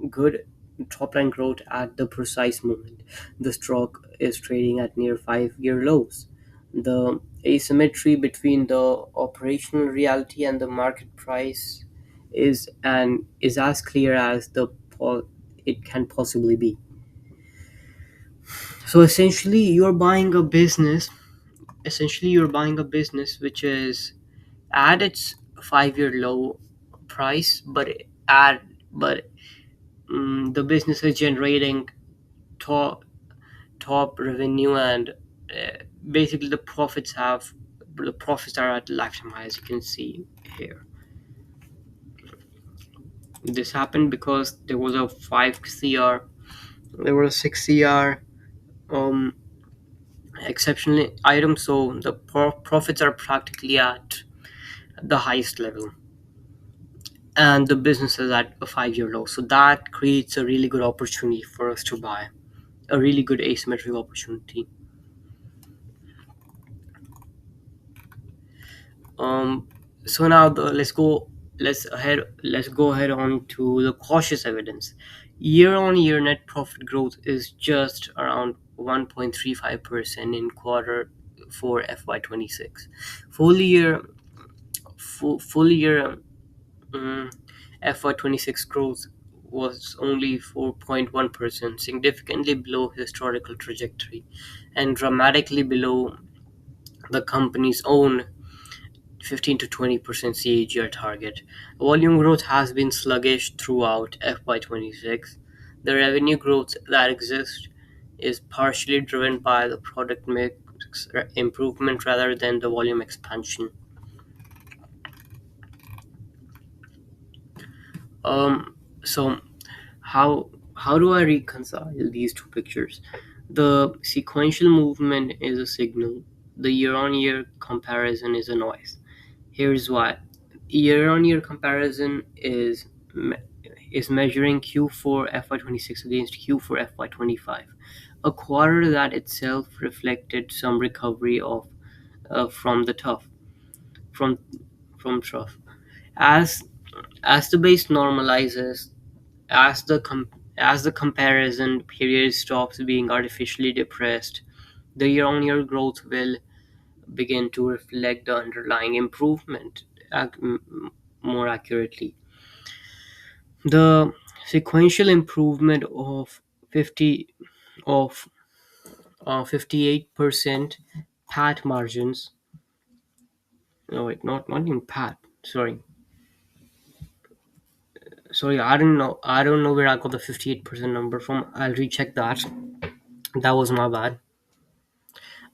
Speaker 1: good top line growth at the precise moment. The stock is trading at near 5-year lows. The asymmetry between the operational reality and the market price is as clear as it can possibly be. So essentially you're buying a business which is at its 5-year low price, at but the business is generating top top revenue, and basically the profits are at lifetime high, as you can see here. This happened because there was a 5 cr, there was a 6 cr um exceptional item, so the profits are practically at the highest level, and the business is at a 5-year low, so that creates a really good opportunity for us to buy, a really good asymmetric opportunity. um so now let's go ahead on to the cautious evidence. Year on year net profit growth is just around 1.35% in quarter 4 FY26. Full year full year FY26 growth was only 4.1%, significantly below historical trajectory and dramatically below the company's own 15 to 20% CAGR target. Volume growth has been sluggish throughout FY26. The revenue growth that exists is partially driven by the product mix improvement rather than the volume expansion. So how do I reconcile these two pictures? The sequential movement is a signal. The year-on-year comparison is a noise. Here's why. Year-on-year comparison is measuring Q4 FY26 against Q4 FY25, a quarter that itself reflected some recovery of from the tough from from trough. As as the base normalizes, as as the comparison period stops being artificially depressed, the year-on-year growth will begin to reflect the underlying improvement more accurately. The sequential improvement of 50 of 58% pat margins. No, wait, not even pat. Sorry, I don't know where I got the 58% number from. I'll recheck that. That was my bad.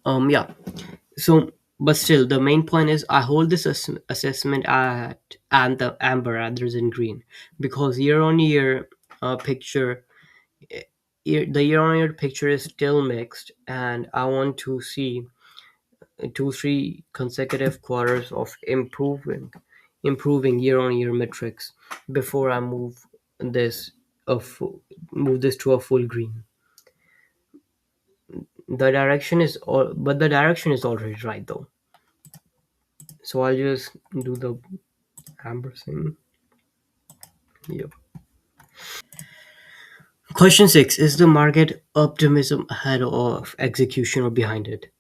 Speaker 1: Yeah. So, but still, the main point is I hold this assessment at and the amber rather than green, because year on year picture, the year on year picture is still mixed, and I want to see 2 3 consecutive quarters of improvement improving year-on-year metrics before I this a fu- move this to a full green. But the direction is already right though. So I'll just do the ampersand. Yep. Question 6: is the market optimism ahead of execution or behind it?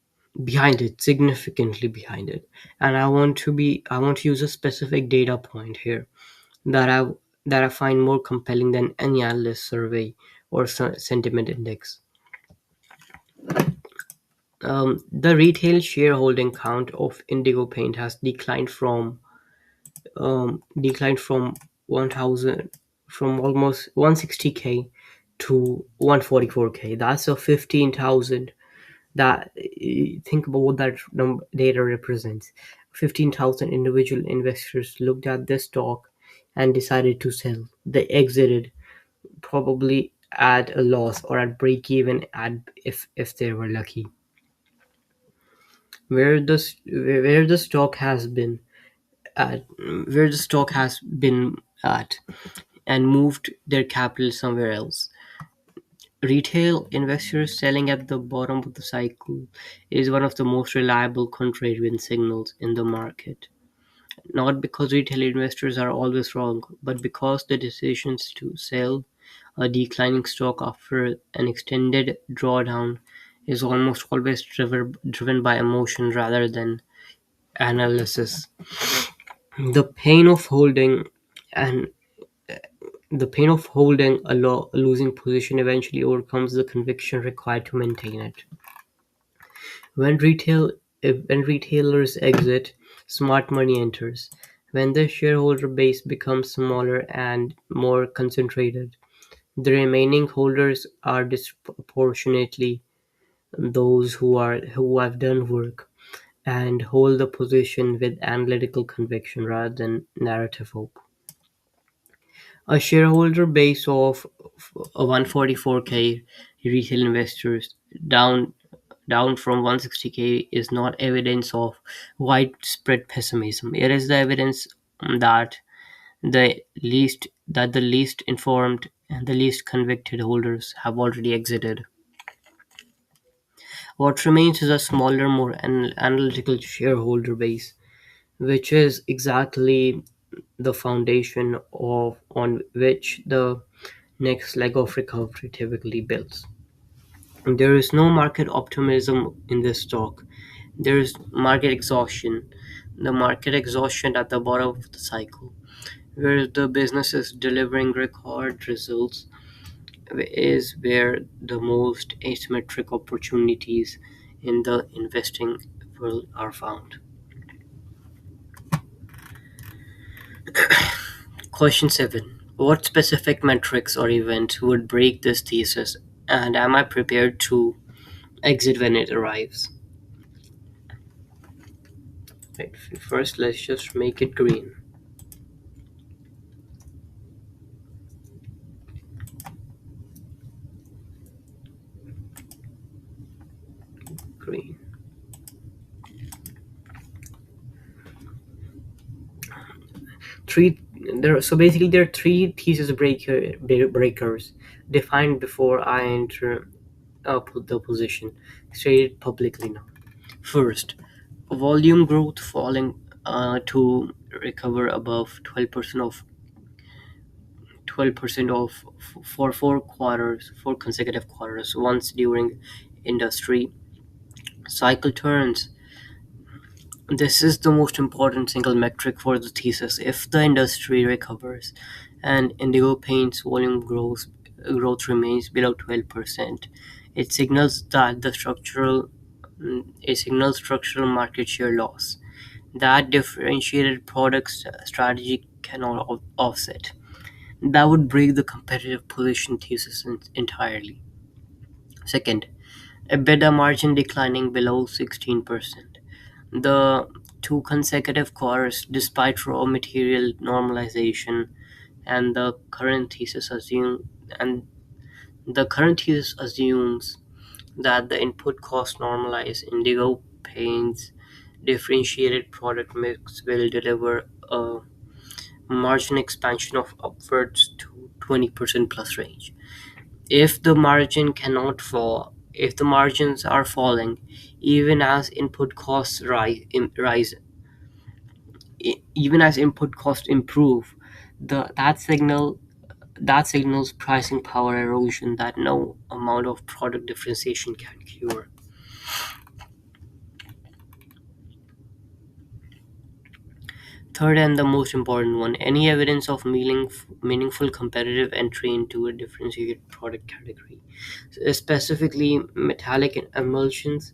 Speaker 1: Behind it, significantly behind it. And I want to use a specific data point here that I find more compelling than any analyst survey or sentiment index. The retail shareholding count of Indigo Paint has declined from 1000 from almost 160K to 144K. That's a 15,000. That Think about what that data represents. 15,000 individual investors looked at this stock and decided to sell. They exited probably at a loss or at break even at if they were lucky. Where the stock has been at where the stock has been at and moved their capital somewhere else. Retail investors selling at the bottom of the cycle is one of the most reliable contrarian signals in the market. Not because retail investors are always wrong, but because the decisions to sell a declining stock after an extended drawdown is almost always driven by emotion rather than analysis. The pain of holding and the pain of holding a losing position eventually overcomes the conviction required to maintain it. When when retailers exit, smart money enters. When the shareholder base becomes smaller and more concentrated, the remaining holders are disproportionately those who have done work and hold the position with analytical conviction rather than narrative hope. A shareholder base of 144K retail investors down from 160K is not evidence of widespread pessimism. It is the evidence that the least informed and the least convicted holders have already exited. What remains is a smaller, more analytical shareholder base, which is exactly the foundation on which the next leg of recovery typically builds. There is no market optimism in this stock. There is market exhaustion. The market exhaustion at the bottom of the cycle, where the business is delivering record results, is where the most asymmetric opportunities in the investing world are found. Question 7: what specific metrics or events would break this thesis, and am I prepared to exit when it arrives? Right, first let's just make it green. Green. Three there so basically there are three breakers defined before I enter the position, stated publicly now. First, volume growth falling to recover above 12% of for 4 consecutive quarters once during industry cycle turns. This is the most important single metric for the thesis. If the industry recovers and Indigo Paints volume growth remains below 12%, it signals that it signals structural market share loss that differentiated product strategy cannot offset. That would break the competitive position thesis entirely. Second, EBITDA margin declining below 16%. The 2 consecutive quarters, despite raw material normalization, and and the current thesis assumes that the input cost normalize. Indigo Paints differentiated product mix will deliver a margin expansion of upwards to 20% plus range. If the margin cannot fall, if the margins are falling, even as input costs rise, even as input costs improve, the that signals pricing power erosion that no amount of product differentiation can cure. Third, and the most important one, any evidence of meaningful competitive entry into a differentiated product category, specifically metallic emulsions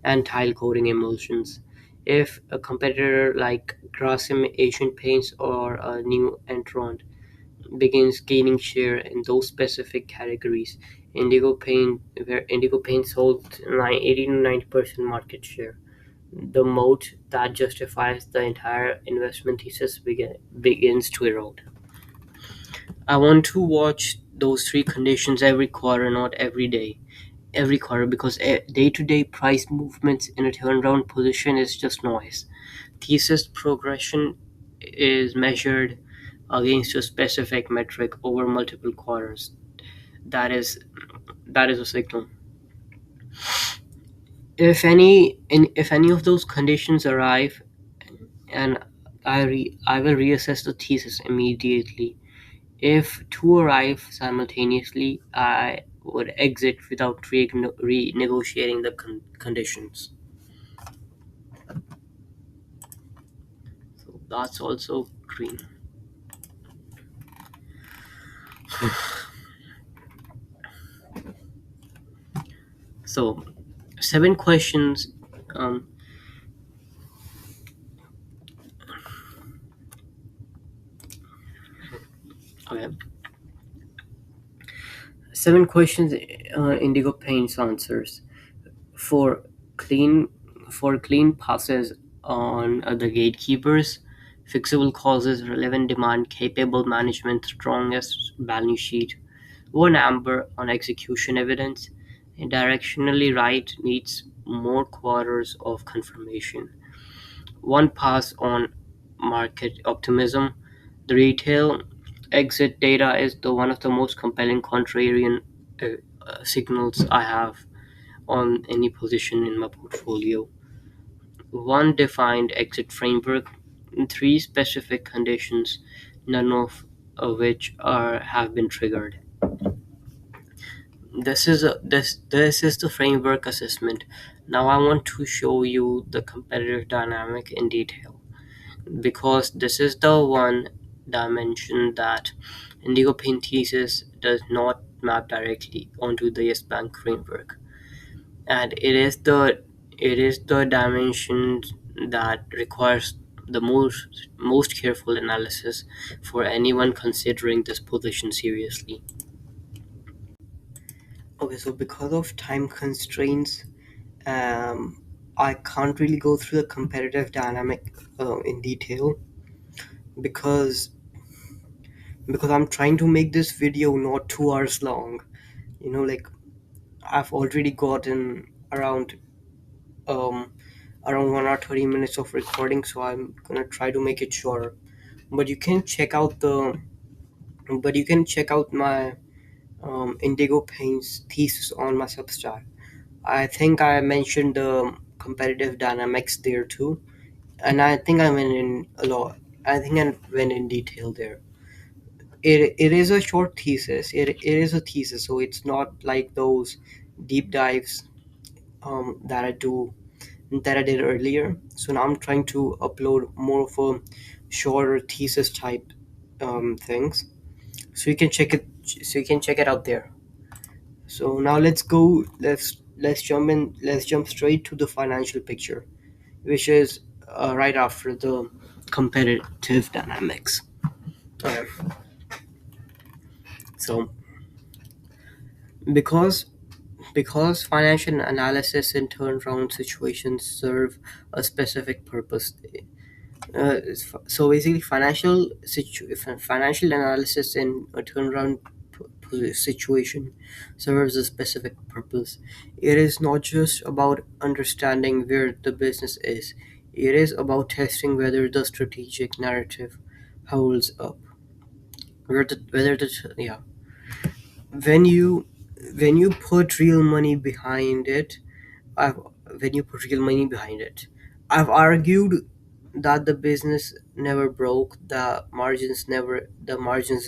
Speaker 1: and tile coating emulsions. If a competitor like Grasim Asian Paints or a new entrant begins gaining share in those specific categories, where Indigo Paints holds 80 to 90% market share, the moat that justifies the entire investment thesis begins to erode. I want to watch those three conditions every quarter, not every day. Every quarter, because day to day price movements in a turnaround position is just noise. Thesis progression is measured against a specific metric over multiple quarters. That is that is a signal. If any of those conditions arrive, and I will reassess the thesis immediately. If two arrive simultaneously, I would exit without renegotiating the conditions. So that's also green. So 7 questions. Um, okay. 7 questions. Indigo Paints answers for clean clean passes on the gatekeepers, fixable causes, relevant demand, capable management, strongest balance sheet. One amber on execution evidence. Directionally right needs more quarters of confirmation. One pass on market optimism. The retail exit data is the one of the most compelling contrarian signals I have on any position in my portfolio. One defined exit framework, three specific conditions, none of which have been triggered. This is the framework assessment. Now I want to show you the competitive dynamic in detail, because this is the one dimension that Indigo Paint thesis does not map directly onto the Yes Bank framework, and it is the dimension that requires the most careful analysis for anyone considering this position seriously. Okay, so because of time constraints, I can't really go through the competitive dynamic in detail, because I'm trying to make this video not 2 hours long. Like, I've already gotten um around 1 hour 30 minutes of recording, so I'm gonna try to make it shorter. But you can check out my Indigo Paints thesis on my Substack. I think I mentioned the competitive dynamics there too, and I think I went in a lot. I think I went in detail there. It is a short thesis. It is a thesis, so it's not like those deep dives that I did earlier. So now I'm trying to upload more of a shorter thesis type things, so you can check it. So you can check it out there. So now let's go. Let's jump in. Let's jump straight to the financial picture, which is right after the competitive dynamics. Okay. So because financial analysis in turnaround situations serve a specific purpose. So basically, financial analysis in a turnaround situation serves a specific purpose. It is not just about understanding where the business is. It is about testing whether the strategic narrative holds up. Whether the yeah, when you when you put real money behind it, I've when you put real money behind it, I've argued that the business never broke, the margins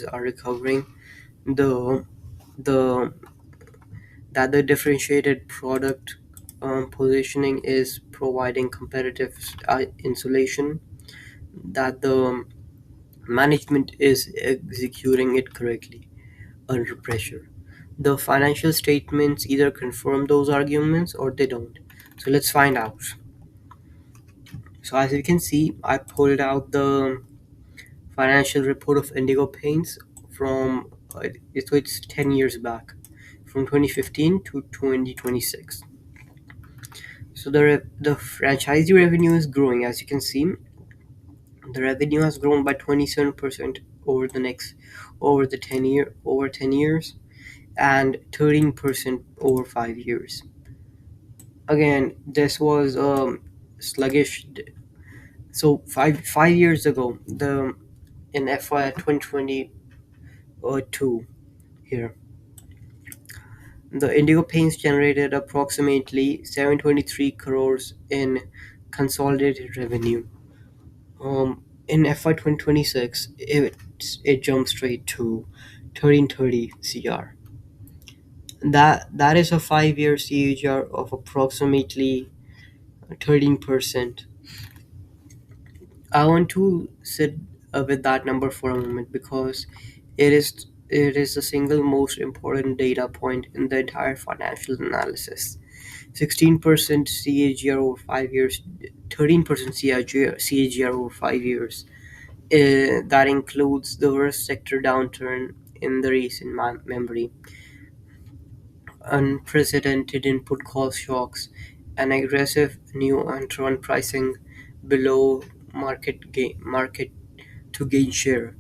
Speaker 1: are recovering, the the that the differentiated product positioning is providing competitive insulation, that the management is executing it correctly under pressure. The financial statements either confirm those arguments or they don't. So let's find out. So as you can see, I pulled out the financial report of Indigo Paints from so it's 10 years back, from 2015 to 2026. So the franchisee revenue is growing. As you can see, the revenue has grown by 27% over the 10 years, and 13% over 5 years. Again, this was sluggish. So five years ago, the in FY 2022 here, the Indigo Paints generated approximately 723 crores in consolidated revenue. In FY 2026, it jumped straight to 1330 CR. That is a 5 year CAGR of approximately 13%. I want to sit with that number for a moment because it is the single most important data point in the entire financial analysis. 16% CAGR over 5 years, 13% CAGR over 5 years. That includes the worst sector downturn in the recent memory, unprecedented input cost shocks, and aggressive new entrant pricing below market to gain share,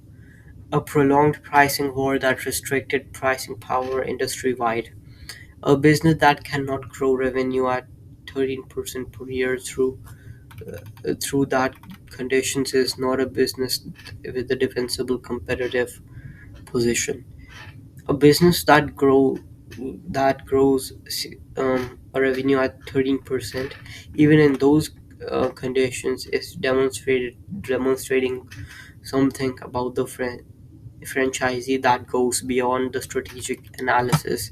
Speaker 1: a prolonged pricing war that restricted pricing power industry-wide. A business that cannot grow revenue at 13% per year through that conditions is not a business with a defensible competitive position. A business that grows a revenue at 13%, even in those conditions, is demonstrating something about the franchisee that goes beyond the strategic analysis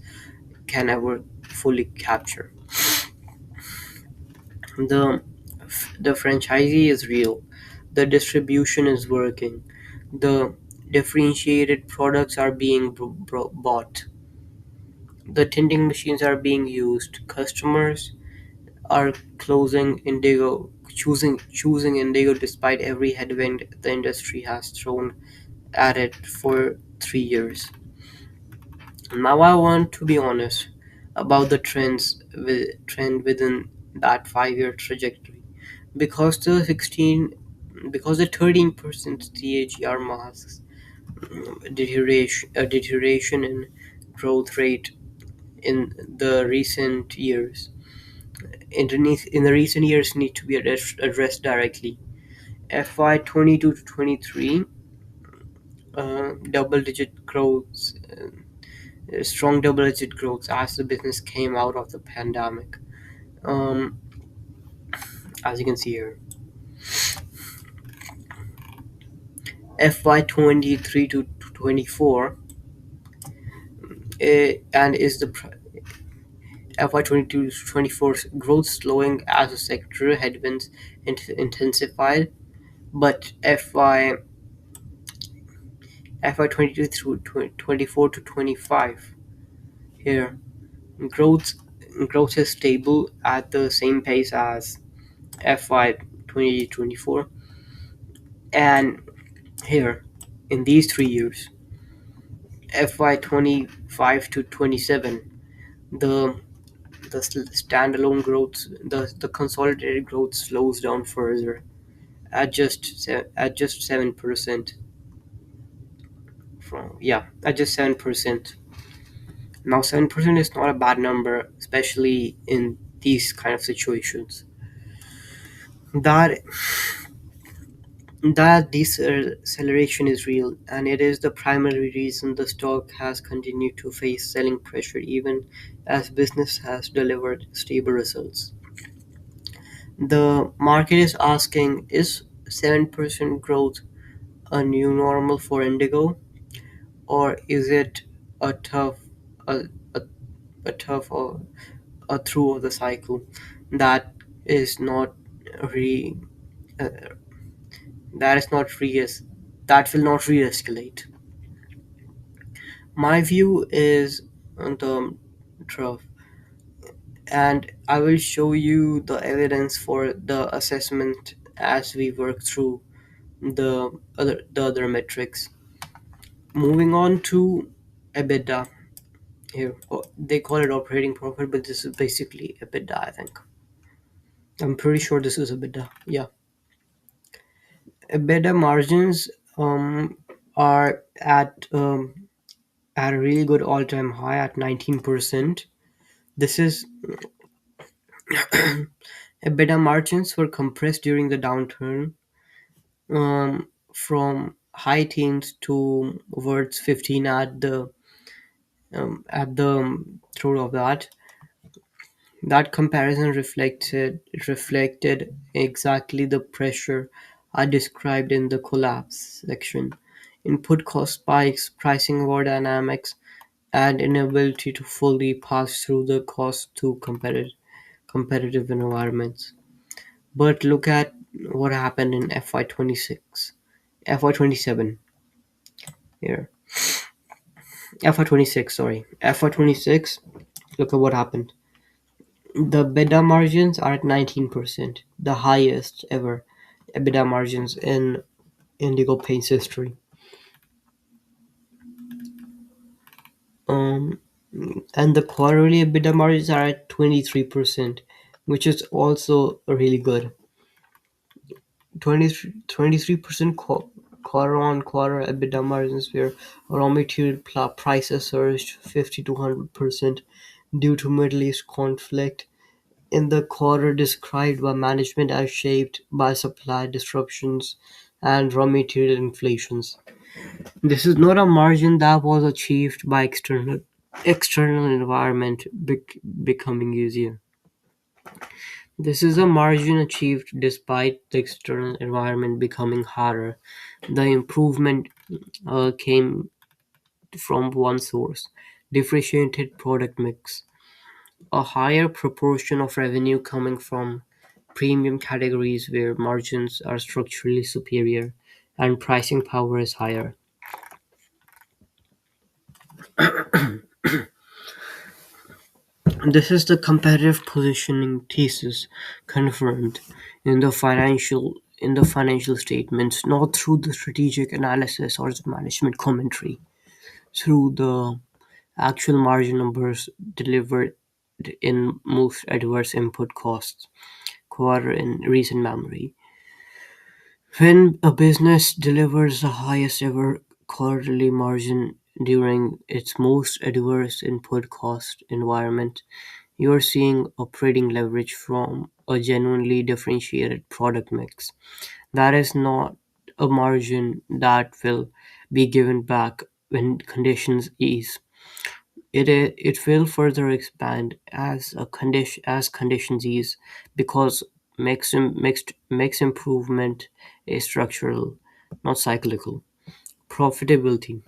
Speaker 1: can ever fully capture. The the franchisee is real. The distribution is working. The differentiated products are being bought. The tinting machines are being used. Customers are choosing Indigo despite every headwind the industry has thrown at it for 3 years. Now I want to be honest about the trend within that 5 year trajectory, because the 13% CAGR masks deterioration in growth rate in the recent years. In the recent years need to be addressed directly. FY 22 to 23, double digit growth, strong double digit growth as the business came out of the pandemic. Um, as you can see here, FY 23 to 24, and is the FY 22 to 24 growth slowing as the sector headwinds intensified, but FY 22 through 24 to 25 here, growth growth is stable at the same pace as FY 2024, and here in these 3 years, FY 25 to 27, the standalone growth, the consolidated growth slows down further at just 7%. At just 7%. Now 7% is not a bad number, especially in these kind of situations. That That deceleration is real, and it is the primary reason the stock has continued to face selling pressure even as business has delivered stable results. The market is asking, is 7% growth a new normal for Indigo, or is it a tough, a, a, a tough or a through of the cycle that is not re uh, that is not re that will not re-escalate. My view is on the trough, and I will show you the evidence for the assessment as we work through the other metrics. Moving on to EBITDA here. They call it operating profit, but this is basically EBITDA, I think. I'm pretty sure this is EBITDA. Yeah. EBITDA margins are at a really good all-time high at 19%. This is EBITDA margins were compressed during the downturn from high teens to towards 15 at the throat of that. That comparison reflected exactly the pressure I described in the collapse section. Input cost spikes, pricing war dynamics, and inability to fully pass through the cost to competitive environments. But look at what happened in FY27 here. FY26, sorry. FY26, look at what happened. The EBITDA margins are at 19%, the highest ever EBITDA margins in Indigo Paints history. Um, and the quarterly EBITDA margins are at 23%, which is also really good. 23% quarter on quarter EBITDA margins where raw material prices surged 50 to 100% due to Middle East conflict in the quarter described by management as shaped by supply disruptions and raw material inflations. This is not a margin that was achieved by external environment becoming easier. This is a margin achieved despite the external environment becoming harder. The improvement came from one source: differentiated product mix. A higher proportion of revenue coming from premium categories where margins are structurally superior and pricing power is higher. This is the competitive positioning thesis confirmed in the financial statements, not through the strategic analysis or the management commentary, through the actual margin numbers delivered in most adverse input costs quarter in recent memory. When a business delivers the highest ever quarterly margin during its most adverse input cost environment, you're seeing operating leverage from a genuinely differentiated product mix. That is not a margin that will be given back when conditions ease. It will further expand as conditions ease because mix improvement is structural, not cyclical. Profitability.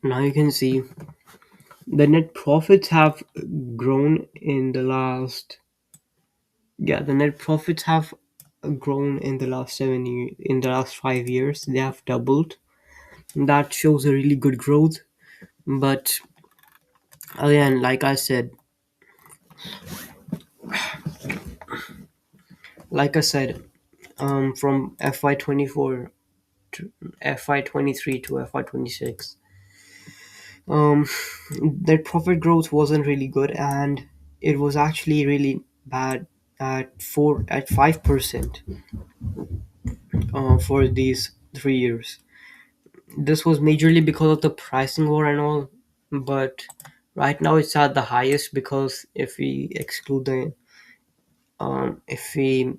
Speaker 1: Now you can see the net profits have grown in the last yeah the net profits have grown in the last 7 years. In the last 5 years they have doubled. That shows a really good growth, but again, like I said, from FY24 to FY23 to FY26, um, their profit growth wasn't really good, and it was actually really bad at 5% for these 3 years. This was majorly because of the pricing war and all, but right now it's at the highest because if we exclude the If we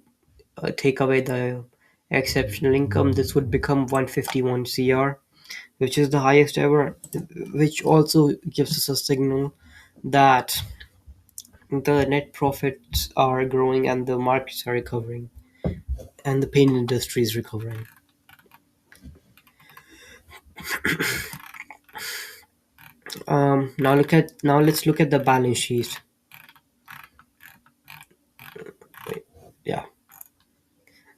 Speaker 1: take away the exceptional income, this would become 151 CR, which is the highest ever, which also gives us a signal that the net profits are growing and the markets are recovering and the paint industry is recovering. Now let's look at the balance sheet. Yeah,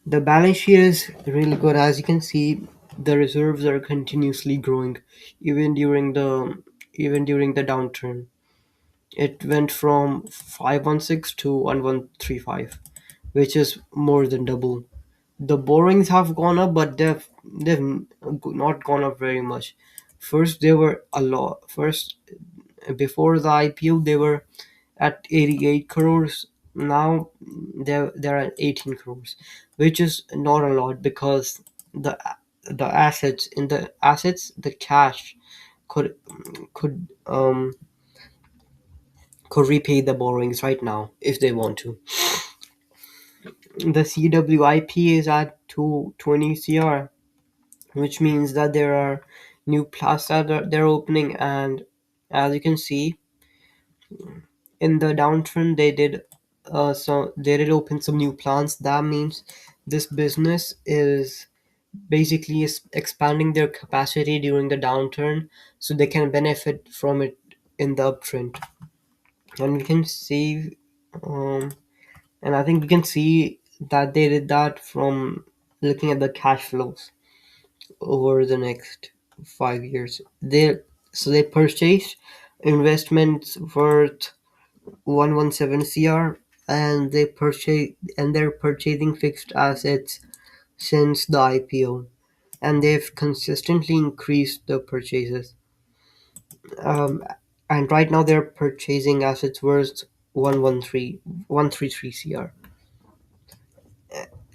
Speaker 1: the balance sheet is really good. As you can see, the reserves are continuously growing, even during the even during the downturn. It went from 516 to 1135, which is more than double. The borrowings have gone up, but they've not gone up very much. First, they were a lot. First, before the IPO, they were at 88 crores. Now they're at 18 crores, which is not a lot because the the cash could could um could repay the borrowings right now if they want to. The CWIP is at 220 CR, which means that there are new plants that they're opening. And as you can see, in the downturn, they did open some new plants. That means this business is basically is expanding their capacity during the downturn, so they can benefit from it in the uptrend. And we can see, um, and I think we can see that they did that from looking at the cash flows over the next 5 years. They purchased investments worth 117 CR, and they're purchasing fixed assets since the IPO, and they've consistently increased the purchases. Um, and right now they're purchasing assets worth 133 CR.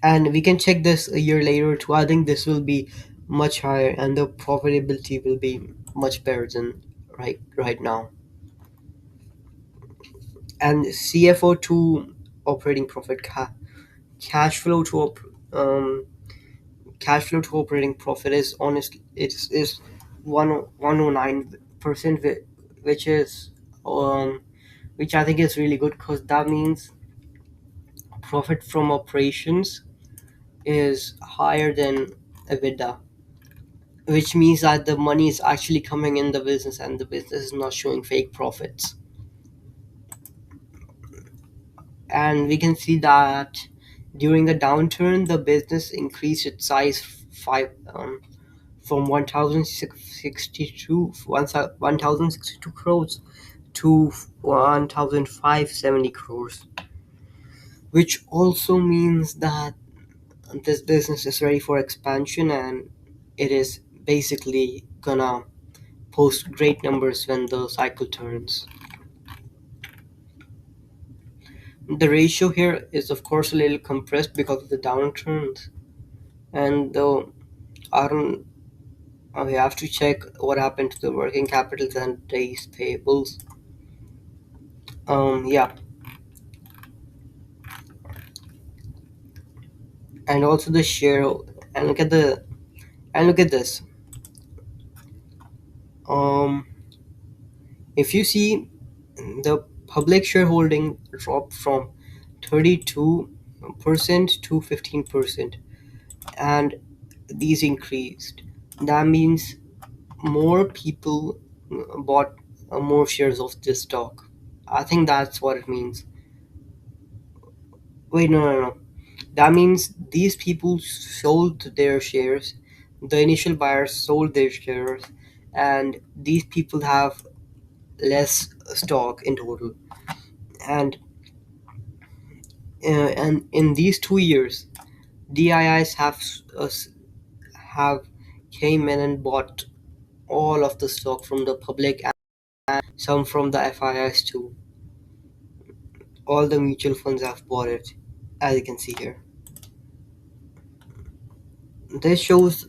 Speaker 1: And we can check this a year later too. I think this will be much higher and the profitability will be much better than right now. And CFO to operating profit cash flow to um cash flow to operating profit is honestly is 109%, which is um which I think is really good because that means profit from operations is higher than EBITDA, which means that the money is actually coming in the business and the business is not showing fake profits. And we can see that during the downturn, the business increased its size from 1,062 crores to 1,570 crores, which also means that this business is ready for expansion and it is basically gonna post great numbers when the cycle turns. The ratio here is of course a little compressed because of the downturns, and though I don't, we have to check what happened to the working capitals and days payables. Yeah, and also the share. And look at this. Um, if you see, the public shareholding dropped from 32% to 15%, and these increased. That means more people bought more shares of this stock. I think that's what it means. Wait, no. That means these people sold their shares. The initial buyers sold their shares, and these people have less stock in total. And and in these 2 years, DIIs have came in and bought all of the stock from the public and some from the FIIs too. All the mutual funds have bought it, as you can see here. This shows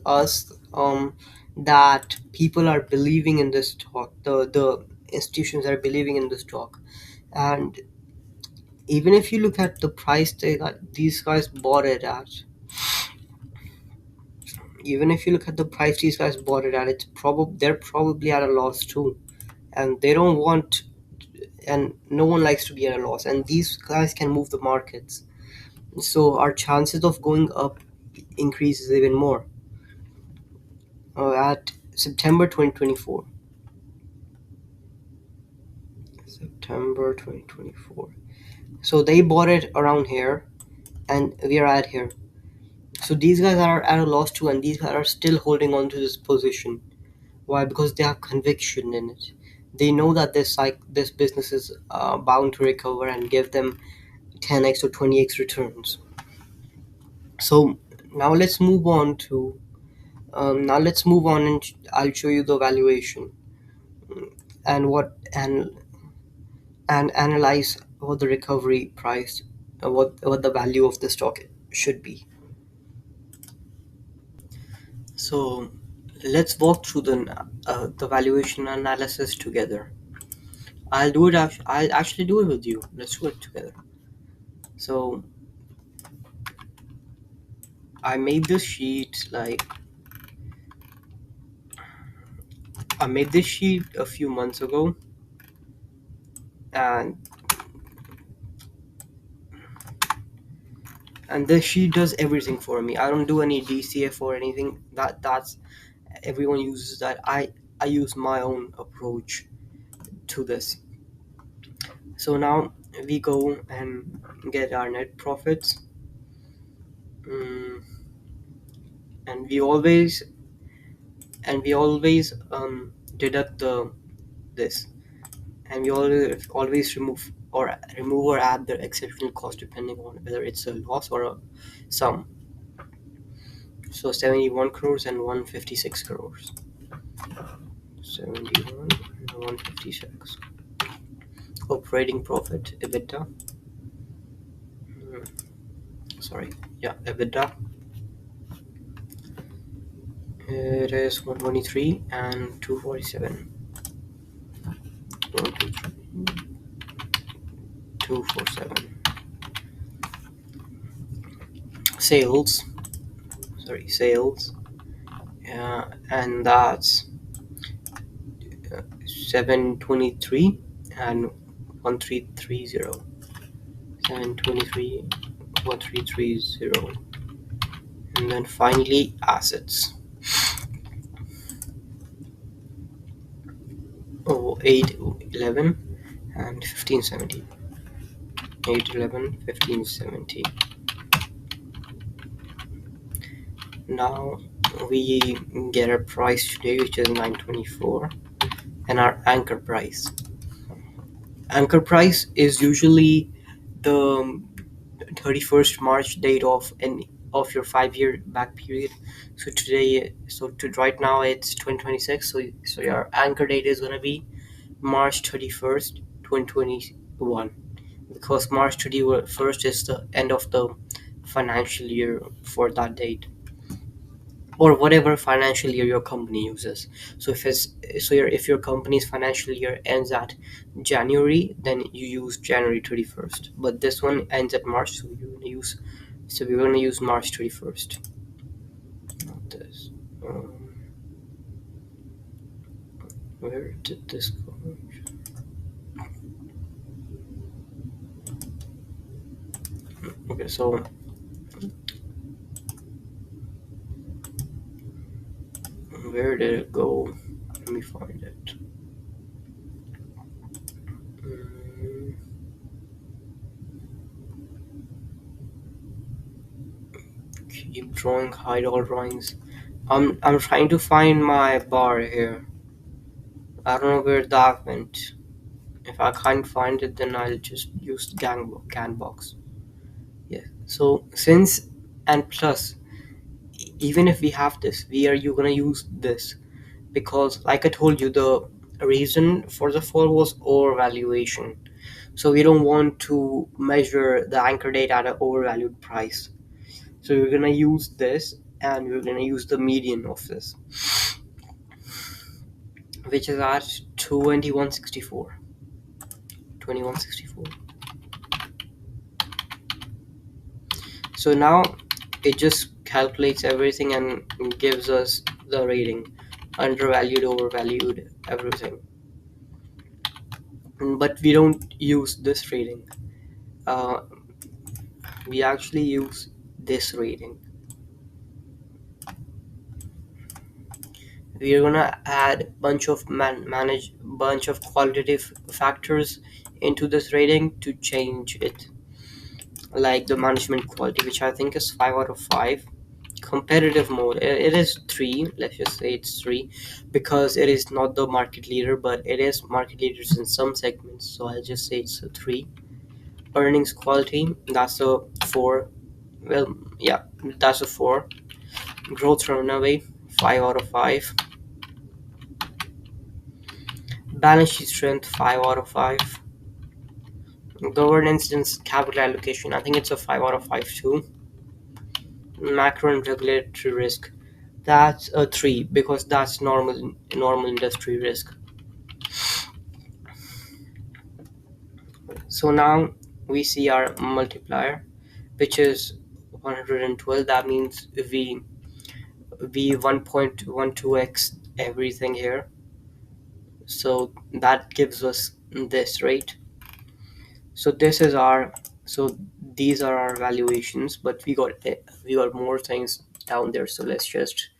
Speaker 1: us that people are believing in this stock. The institutions are believing in the stock, and even if you look at the price these guys bought it at, even if you look at the price these guys bought it at, they're probably at a loss too, and they don't want, and no one likes to be at a loss, and these guys can move the markets, so our chances of going up increases even more. At September 2024, September 2024, so they bought it around here and we are at here. So these guys are at a loss too, and these guys are still holding on to this position. Why? Because they have conviction in it. They know that this business is bound to recover and give them 10x or 20x returns. So now let's move on to and I'll show you the valuation and analyze what the recovery price, what the value of the stock should be. So let's walk through the valuation analysis together. I'll actually do it with you. Let's do it together. So I made this sheet I made this sheet a few months ago, and this sheet does everything for me. I don't do any DCF or anything. That's everyone uses that. I use my own approach to this. So now we go and get our net profits. Mm, and we always deduct the this, and we always remove or add the exceptional cost depending on whether it's a loss or a sum. So 71 crores and 156 crores. 71 and 156. Operating profit, EBITDA. Sorry, yeah, EBITDA. It is 123 and 247. 247. Sales. Sales. And that's 723 and 1330. 723, 1330. And then finally assets. 811 and 1570. 811, 1570. Now we get our price today, which is 924, and our anchor price. Anchor price is usually the 31st March date of your 5-year back period. Right now it's 2026. So your anchor date is gonna be March 31st, 2021, because March 31st is the end of the financial year for that date, or whatever financial year your company uses. So if your company's financial year ends at January, then you use January 31st. But this one ends at March, so we're gonna use March 31st. Not this. Where did this go? Okay, so where did it go? Let me find it. Keep drawing, hide all drawings. I'm trying to find my bar here. I don't know where that went. If I can't find it, then I'll just use Canbox. Yeah. So since and plus, even if we have this, you gonna use this, because like I told you, the reason for the fall was overvaluation. So we don't want to measure the anchor date at an overvalued price. So we're gonna use this, and we're gonna use the median of this, which is at 2164. 2164. So now it just calculates everything and gives us the rating: undervalued, overvalued, everything. But we don't use this rating. uh, we actually use this rating. We're gonna add bunch of qualitative factors into this rating to change it, like the management quality, which I think is 5 out of 5. Competitive mode, it is 3. Let's just say it's 3, because it is not the market leader, but it is market leaders in some segments, so I'll just say it's a 3. Earnings quality, that's a 4. Well, yeah, that's a 4. Growth runaway, 5 out of 5. Balance sheet strength, 5 out of 5. Governance and capital allocation, I think it's a 5 out of 5 too. Macro and regulatory risk, that's a 3, because that's normal industry risk. So now we see our multiplier, which is 112. That means we 1.12x everything here. So that gives us this rate. So this is our, so these are our valuations, but we got more things down there. So let's just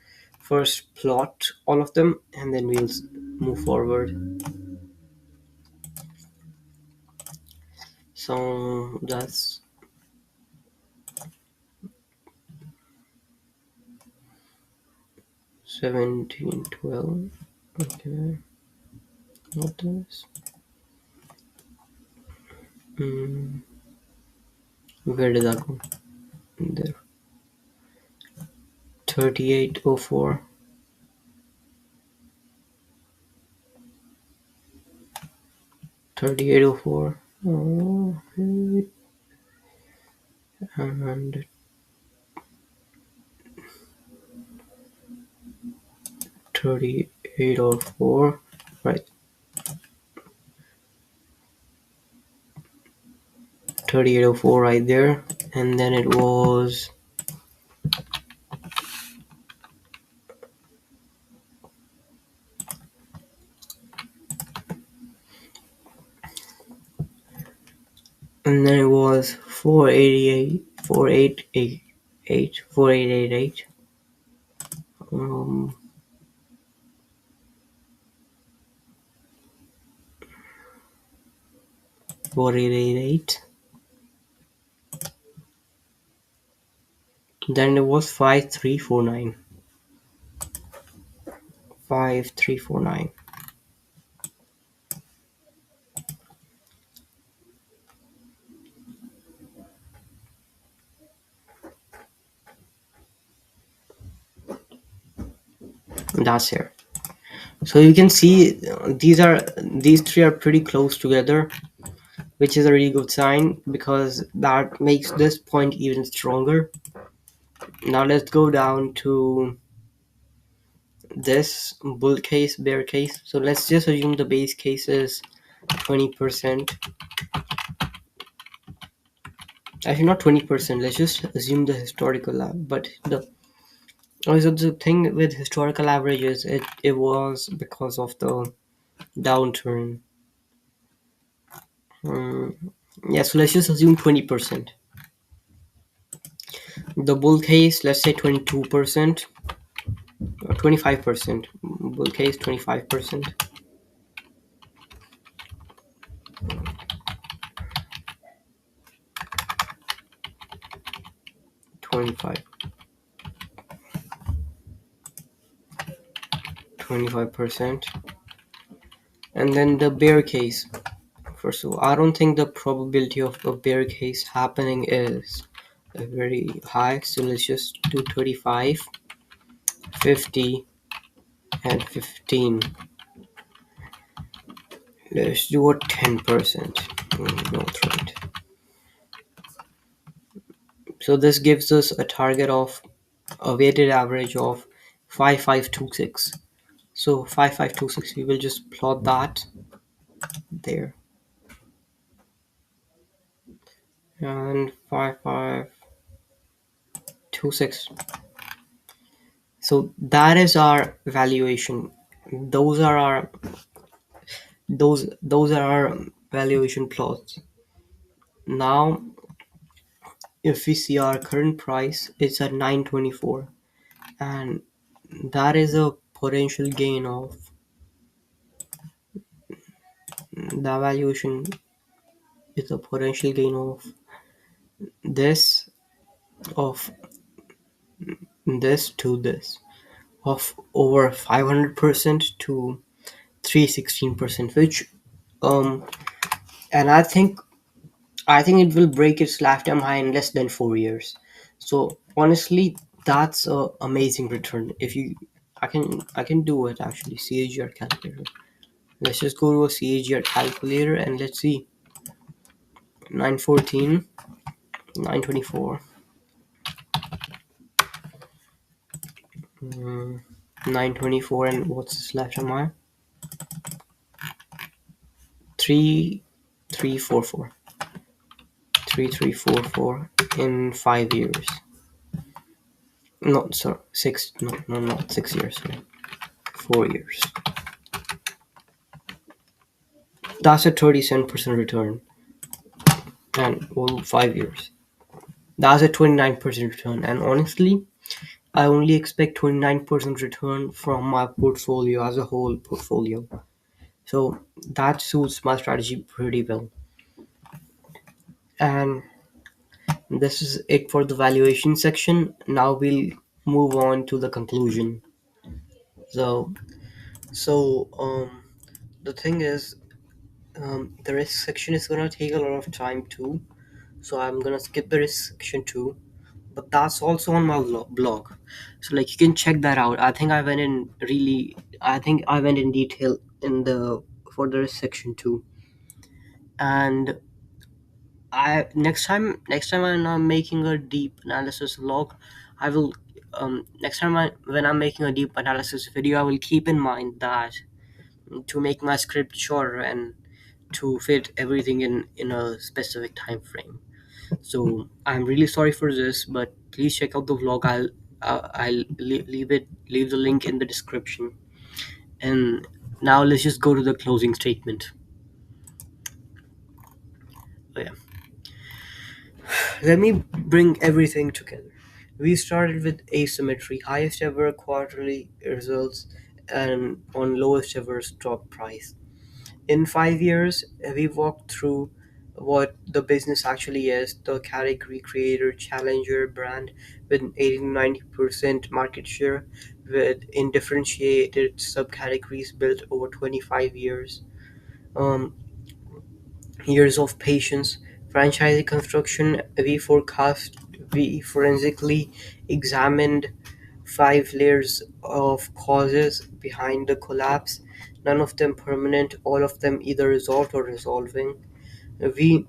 Speaker 1: first plot all of them and then we'll move forward. So that's 1712. Okay, what this? Mm, where did that go? There. 3804. 3804. Oh, and 3804. Right. 3804 right there. And then it was and then it was 488, 4888, 4888. 4888. Then it was 5349. 5349. That's here. So you can see these three are pretty close together, which is a really good sign because that makes this point even stronger. Now let's go down to this bull case, bear case. So let's just assume the base case is 20%. Actually, not 20%. Let's just assume the historical but the also the thing with historical averages, it was because of the downturn. Yeah, so let's just assume 20%. The bull case, let's say 22% or 25%. Bull case 25%. 25. 25%. And then the bear case. First of all, I don't think the probability of a bear case happening is very high. So let's just do 35, 50, and 15. Let's do a 10% growth rate. So this gives us a target of a weighted average of 5526. So 5526, we will just plot that there. And 55 2.6. So that is our valuation. Those are our those are our valuation plots. Now, if we see our current price, it's at 924, and that is a potential gain of the valuation is a potential gain of this of this to this of over 500% to 316%, which um and I think it will break its lifetime high in less than 4 years. So honestly, that's a amazing return. If you, I can do it actually. CAGR calculator. Let's just go to a CAGR calculator and let's see. 914, 924, 924, and what's this lifetime high? 3344, 3344 in 5 years. No, sorry, six. No, no, not 6 years. Sorry. 4 years. That's a 37% return, and well, 5 years. That's a 29% return. And honestly, I only expect 29% return from my portfolio as a whole portfolio. So that suits my strategy pretty well. And this is it for the valuation section. Now we'll move on to the conclusion. So, so the thing is, the risk section is gonna take a lot of time too. So I'm gonna skip the risk section too, but that's also on my blog. So like you can check that out. I think I went in detail in the for the risk section too. And I next time when I'm making a deep analysis log, I will next time when I'm making a deep analysis video, I will keep in mind that to make my script shorter and to fit everything in a specific time frame. So I'm really sorry for this, but please check out the vlog. I'll leave the link in the description. And now let's just go to the closing statement. Oh, yeah. Let me bring everything together. We started with asymmetry, highest ever quarterly results, and on lowest ever stock price. In 5 years, we walked through what the business actually is: the category creator, challenger brand with 80 to 90% market share, with indifferentiated subcategories built over 25 years. Um, Years of patience, franchisee construction. We forensically examined 5 layers of causes behind the collapse, none of them permanent, all of them either resolved or resolving. We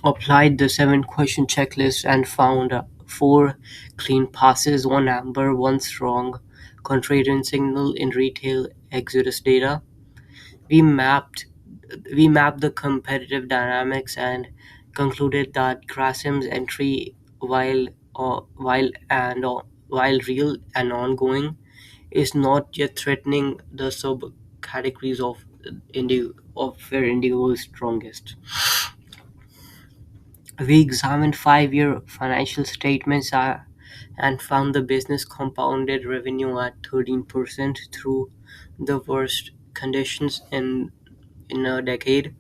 Speaker 1: applied the 7 question checklist and found 4 clean passes, 1 amber, 1 strong, contrarian signal in retail exodus data. We mapped we mapped the competitive dynamics and concluded that Grasim's entry, while real and ongoing, is not yet threatening the subcategories of where Indigo is strongest. We examined 5-year financial statements and found the business compounded revenue at 13% through the worst conditions in a decade,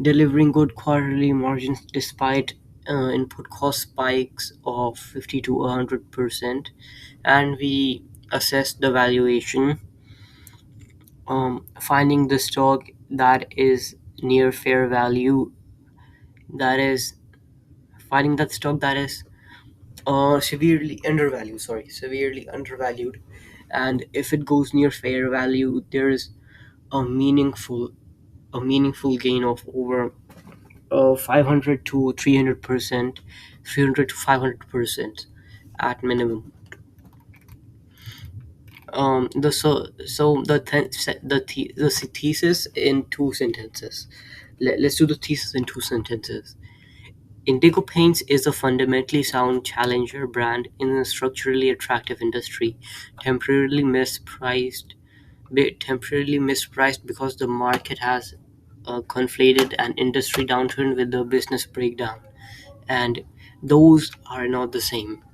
Speaker 1: delivering good quarterly margins despite input cost spikes of 50 to 100%. And we assessed the valuation, finding the stock that is near fair value, that is finding that stock that is severely undervalued. And if it goes near fair value, there's a meaningful gain of over 500 to 300%, 300 to 500% at minimum. The so the thesis in 2 sentences. Let's do the thesis in 2 sentences. Indigo Paints is a fundamentally sound challenger brand in a structurally attractive industry, temporarily mispriced, temporarily mispriced because the market has conflated an industry downturn with the business breakdown, and those are not the same.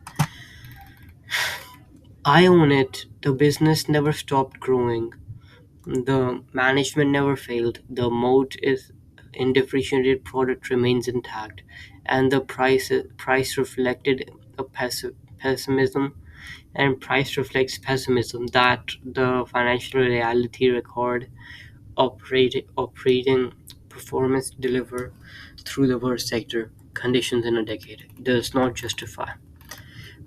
Speaker 1: I own it. The business never stopped growing. The management never failed. The moat is undifferentiated product remains intact, and the price reflected a pessimism, and price reflects pessimism that the financial reality record operating performance deliver through the worst sector conditions in a decade does not justify.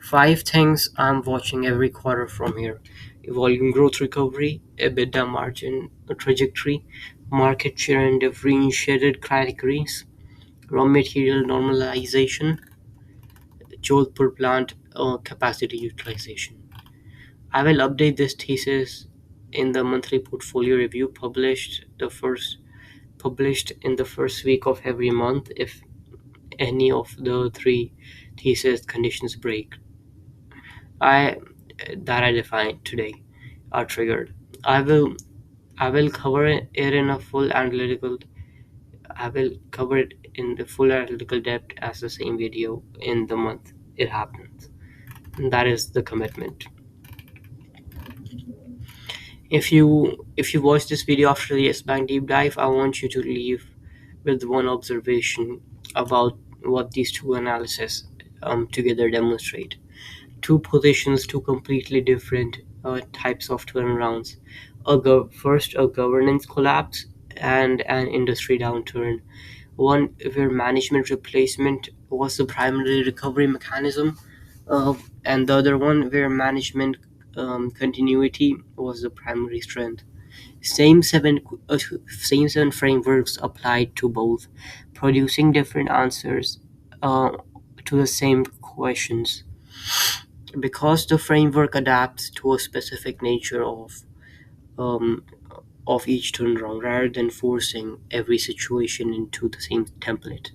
Speaker 1: Five things I'm watching every quarter from here: volume growth recovery, EBITDA margin trajectory, market share in differentiated categories, raw material normalization, Jodhpur plant capacity utilization. I will update this thesis in the monthly portfolio review published in the first week of every month if any of the three thesis conditions break. I that I defined today are triggered. I will I will cover it in a full analytical I will cover it in the full analytical depth as the same video in the month it happens. And that is the commitment. If you watch this video after the yes bank deep dive, I want you to leave with one observation about what these two analyses together demonstrate. Two positions, two completely different types of turnarounds. First, a governance collapse and an industry downturn. One where management replacement was the primary recovery mechanism, and the other one where management continuity was the primary strength. Same seven, same seven frameworks applied to both, producing different answers to the same questions. Because the framework adapts to a specific nature um, of each turnaround rather than forcing every situation into the same template.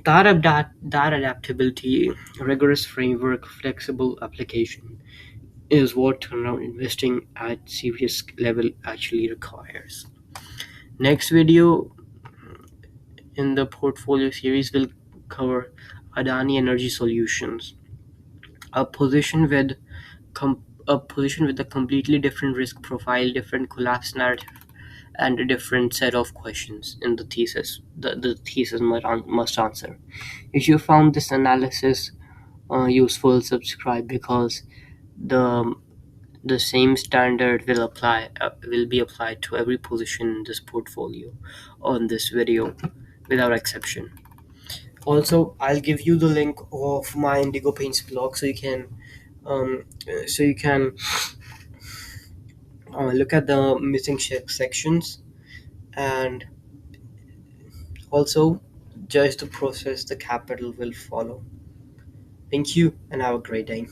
Speaker 1: That adaptability, rigorous framework, flexible application is what turnaround investing at serious level actually requires. Next video in the portfolio series will cover Adani Energy Solutions, a position with a position with a completely different risk profile, different collapse narrative, and a different set of questions in the thesis. The thesis must answer. If you found this analysis useful, subscribe because the the same standard will be applied to every position in this portfolio on this video without exception. Also, I'll give you the link of my Indigo Paints blog so you can look at the missing sections and also judge the process the capital will follow. Thank you and have a great day.